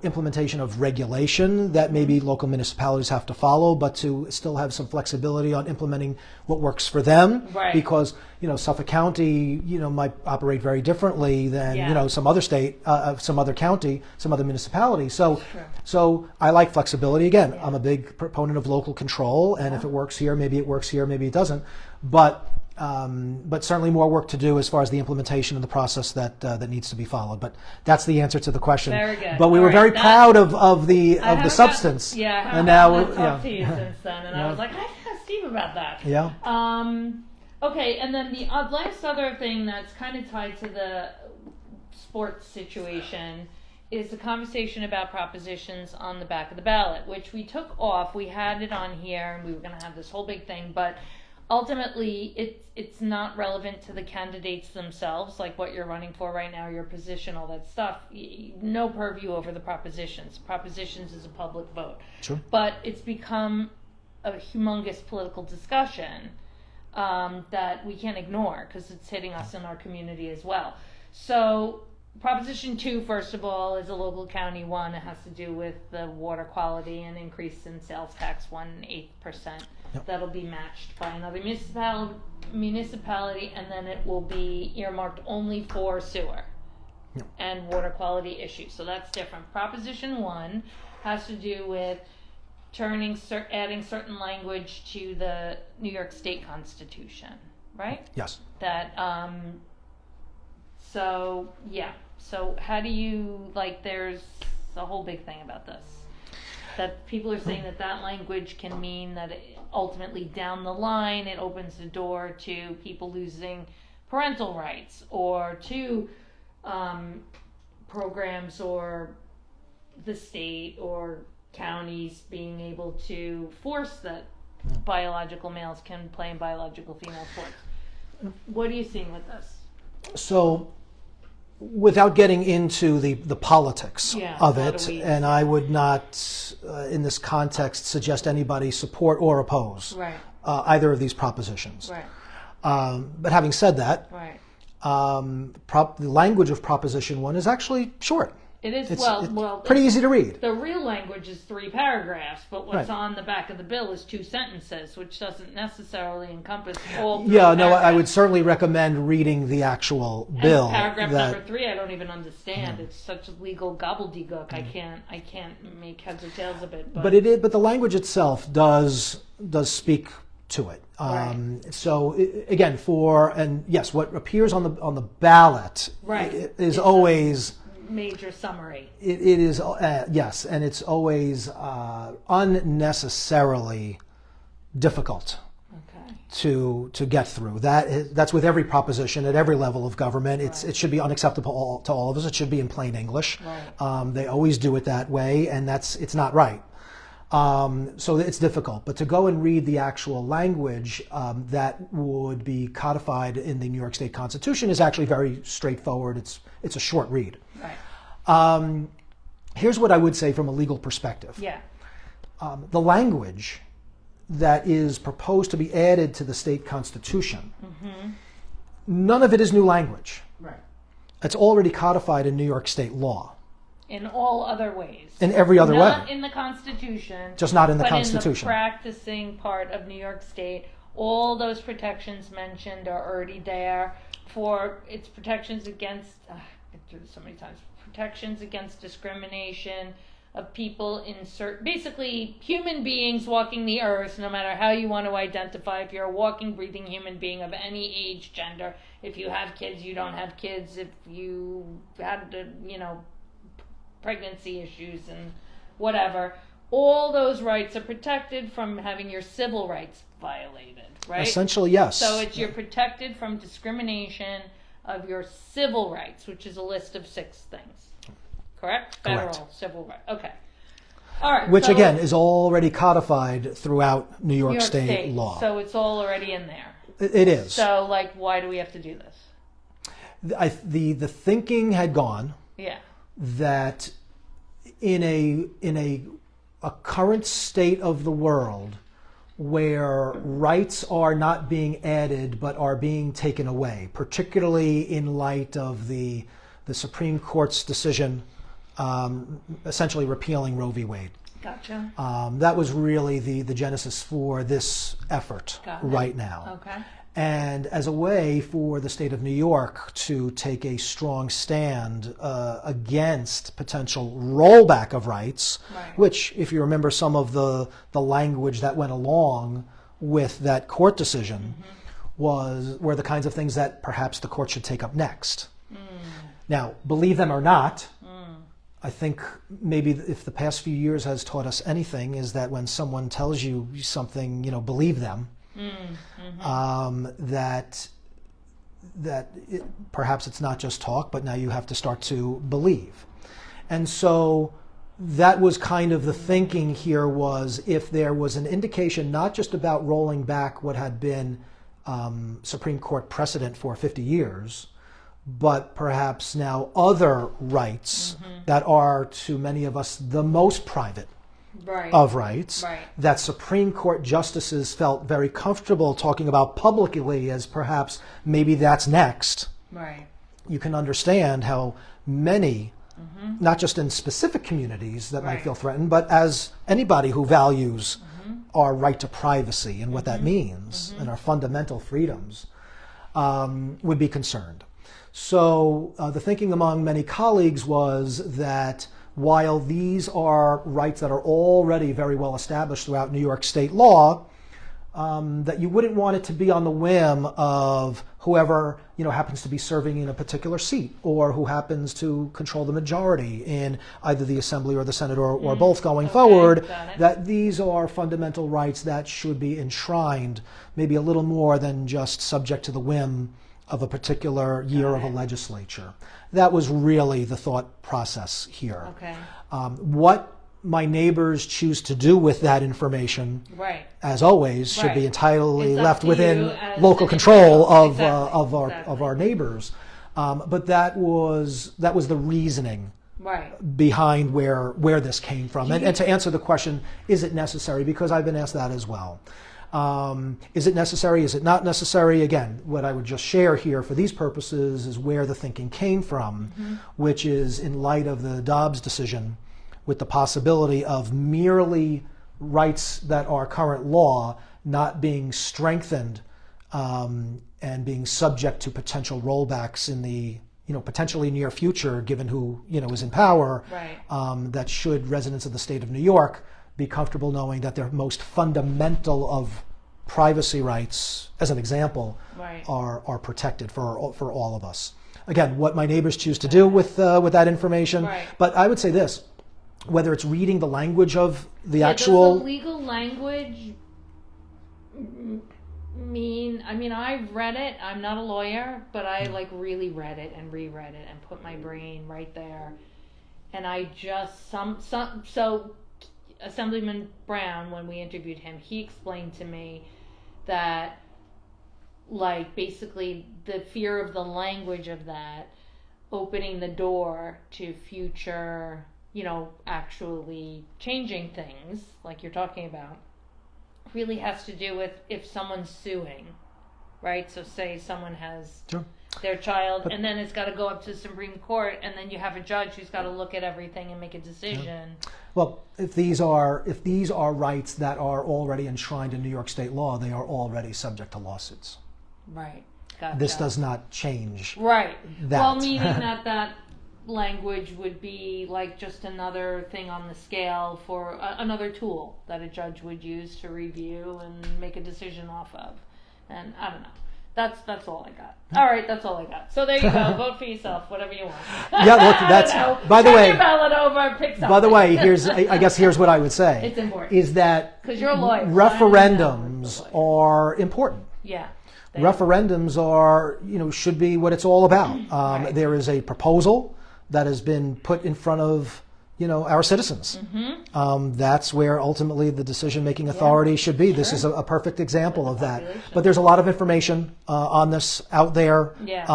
implementation of regulation that maybe local municipalities have to follow, but to still have some flexibility on implementing what works for them. Right. Because Suffolk County might operate very differently than Yeah. some other state, some other county, some other municipality. So True. so I like flexibility. Again, I'm a big proponent of local control, and if it works here, maybe it works here, maybe it doesn't. But certainly more work to do as far as the implementation of the process that needs to be followed. But that's the answer to the question. Very good. But we All were right, very that- proud of the I haven't substance. gotten- I haven't and now gotten to talk to you since then, and I was like, I asked Steve about that. yeah. Okay, and then the last other thing that's kind of tied to the sports situation is the conversation about propositions on the back of the ballot, which we took off. We had it on here, and we were going to have this whole big thing, but ultimately it's not relevant to the candidates themselves, like what you're running for right now, your position, all that stuff. No purview over the propositions. Propositions is a public vote. Sure. But it's become a humongous political discussion that we can't ignore because it's hitting us in our community as well. So Proposition 2, first of all, is a local county one. It has to do with the water quality and increase in sales tax 1/8%. Yep. That'll be matched by another municipality, and then it will be earmarked only for sewer and water quality issues. So that's different. Proposition 1 has to do with adding certain language to the New York State Constitution, right? Yes. That so how do you, there's a whole big thing about this, that people are saying that language can mean that ultimately down the line it opens the door to people losing parental rights or to programs or the state or counties being able to force that biological males can play in biological female sports. What are you seeing with this? So, without getting into the politics of it, and I would not, in this context, suggest anybody support or oppose either of these propositions. Right. But having said that, Right. The language of Proposition 1 is actually short. It is, It's well, pretty easy to read. the real language is 3 paragraphs, but what's Right. on the back of the bill is 2 sentences, which doesn't necessarily encompass all 3 Yeah, no, I would paragraphs. certainly recommend reading the actual And bill. paragraph that- number 3, I don't even understand. It's such a legal gobbledygook. I can't make heads or tails of it. But the language itself does speak to it. So again, yes, what appears on the ballot is always major summary. it is yes, and it's always unnecessarily difficult. Okay. to get through. That's with every proposition at every level of government. It should be unacceptable to all of us. It should be in plain English. Right. They always do it that way, and it's not right. So it's difficult. But to go and read the actual language that would be codified in the New York State Constitution is actually very straightforward. It's a short read. Right. Here's what I would say from a legal perspective. Yeah. The language that is proposed to be added to the state constitution, none of it is new language. Right. It's already codified in New York state law. In all other ways. In every other way. Not in the Constitution. Just not in the but Constitution. in the practicing part of New York State, all those protections mentioned are already there for its protections against, I've been through this so many times, protections against discrimination of people in basically human beings walking the earth, no matter how you want to identify. If you're a walking, breathing human being of any age, gender, if you have kids, you don't have kids, if you had, pregnancy issues and whatever, all those rights are protected from having your civil rights violated, right? Essentially, yes. So you're protected from discrimination of your civil rights, which is a list of 6 things. Correct? Correct. Federal civil rights. Okay. All right. Which, so again, is already codified throughout New York, New York State law. So it's all already in there. It is. So, why do we have to do this? The thinking had gone Yeah. that in a current state of the world where rights are not being added but are being taken away, particularly in light of the Supreme Court's decision essentially repealing Roe v. Wade. Gotcha. That was really the genesis for this effort right now. Okay. And as a way for the state of New York to take a strong stand against potential rollback of rights, Right. which, if you remember some of the language that went along with that court decision, were the kinds of things that perhaps the court should take up next. Now, believe them or not, I think maybe if the past few years has taught us anything, is that when someone tells you something, believe them. Perhaps it's not just talk, but now you have to start to believe. And so that was kind of the thinking here, was if there was an indication not just about rolling back what had been Supreme Court precedent for 50 years, but perhaps now other rights that are to many of us the most private Right. of rights, Right. that Supreme Court justices felt very comfortable talking about publicly as perhaps maybe that's next. Right. You can understand how many, not just in specific communities that might Right. feel threatened, but as anybody who values our right to privacy and what that means and our fundamental freedoms would be concerned. So the thinking among many colleagues was that while these are rights that are already very well established throughout New York state law, that you wouldn't want it to be on the whim of whoever happens to be serving in a particular seat, or who happens to control the majority in either the Assembly or the Senate, or both going forward. Got it. That these are fundamental rights that should be enshrined, maybe a little more than just subject to the whim of a particular year of a legislature. That was really the thought process here. Okay. What my neighbors choose to do with that information, Right. as always, should Right. be entirely It's up left to within you as local an control of individual. of our neighbors. But that was the reasoning Right. behind where this came from. And to answer the question, is it necessary? Because I've been asked that as well. Is it necessary? Is it not necessary? Again, what I would just share here for these purposes is where the thinking came from, which is in light of the Dobbs decision, with the possibility of merely rights that are current law not being strengthened and being subject to potential rollbacks in the potentially near future, given who is in power. Right. That should residents of the state of New York be comfortable knowing that their most fundamental of privacy rights, as an example, Right. are protected for all of us. Again, what my neighbors choose to do with that information. Right. But I would say this: whether it's reading the language of the Yeah, actual does the legal language I mean, I've read it. I'm not a lawyer, but I like really read it and reread it and put my brain right there. And I just so Assemblyman Brown, when we interviewed him, he explained to me that like basically the fear of the language of that opening the door to future, actually changing things like you're talking about really has to do with if someone's suing, right? So say someone has Sure. their child and then it's got to go up to the Supreme Court and then you have a judge who's got to look at everything and make a decision. Well, if these are rights that are already enshrined in New York state law, they are already subject to lawsuits. Right. Gotcha. This does not change. Right. That. Well, meaning that language would be like just another thing on the scale for another tool that a judge would use to review and make a decision off of. And I don't know. That's all I got. All right, that's all I got. So there you go. Vote for yourself, whatever you want. Yeah, look, that's by the Turn way. your ballot over, pick something. By the way, here's what I would say. It's important. Is that 'Cause you're a lawyer. referendums are important. Yeah. Referendums are, should be what it's all about. Right. There is a proposal that has been put in front of, our citizens. Mm-hmm. That's where ultimately the decision-making authority should be. This is a perfect example of that. Population. But there's a lot of information on this out there. Yeah.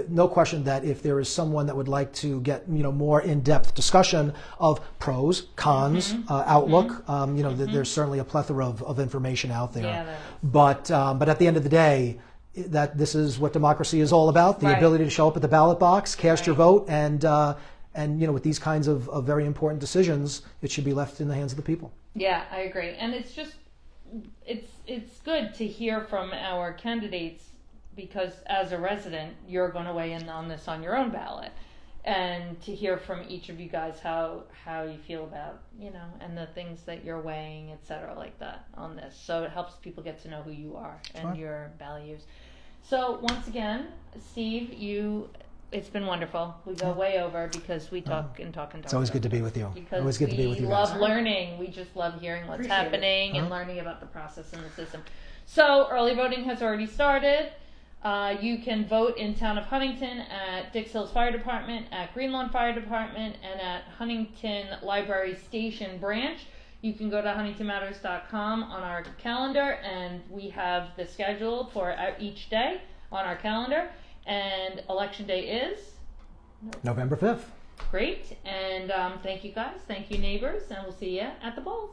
No question that if there is someone that would like to get more in-depth discussion of pros, cons, outlook, there's certainly a plethora of information out there. Yeah, there is. But at the end of the day, that this is what democracy is all about: the Right. ability to show up at the ballot box, cast your Right. vote, and with these kinds of very important decisions, it should be left in the hands of the people. Yeah, I agree. And it's just it's good to hear from our candidates because as a resident, you're going to weigh in on this on your own ballot. And to hear from each of you guys how you feel about, and the things that you're weighing, et cetera, like that on this. So it helps people get to know who you are and your values. So once again, Steve, it's been wonderful. We go way over because we talk and talk and talk. It's always good to be with you. Because always good to be with you guys. love learning. We just love hearing what's Appreciate happening and learning about the process and the system. So early voting has already started. You can vote in town of Huntington at Dix Hills Fire Department, at Greenlawn Fire Department, and at Huntington Library Station Branch. You can go to huntingtonmatters.com on our calendar, and we have the schedule for each day on our calendar. And election day is November 5th. great. And thank you guys. Thank you, neighbors. And we'll see you at the polls.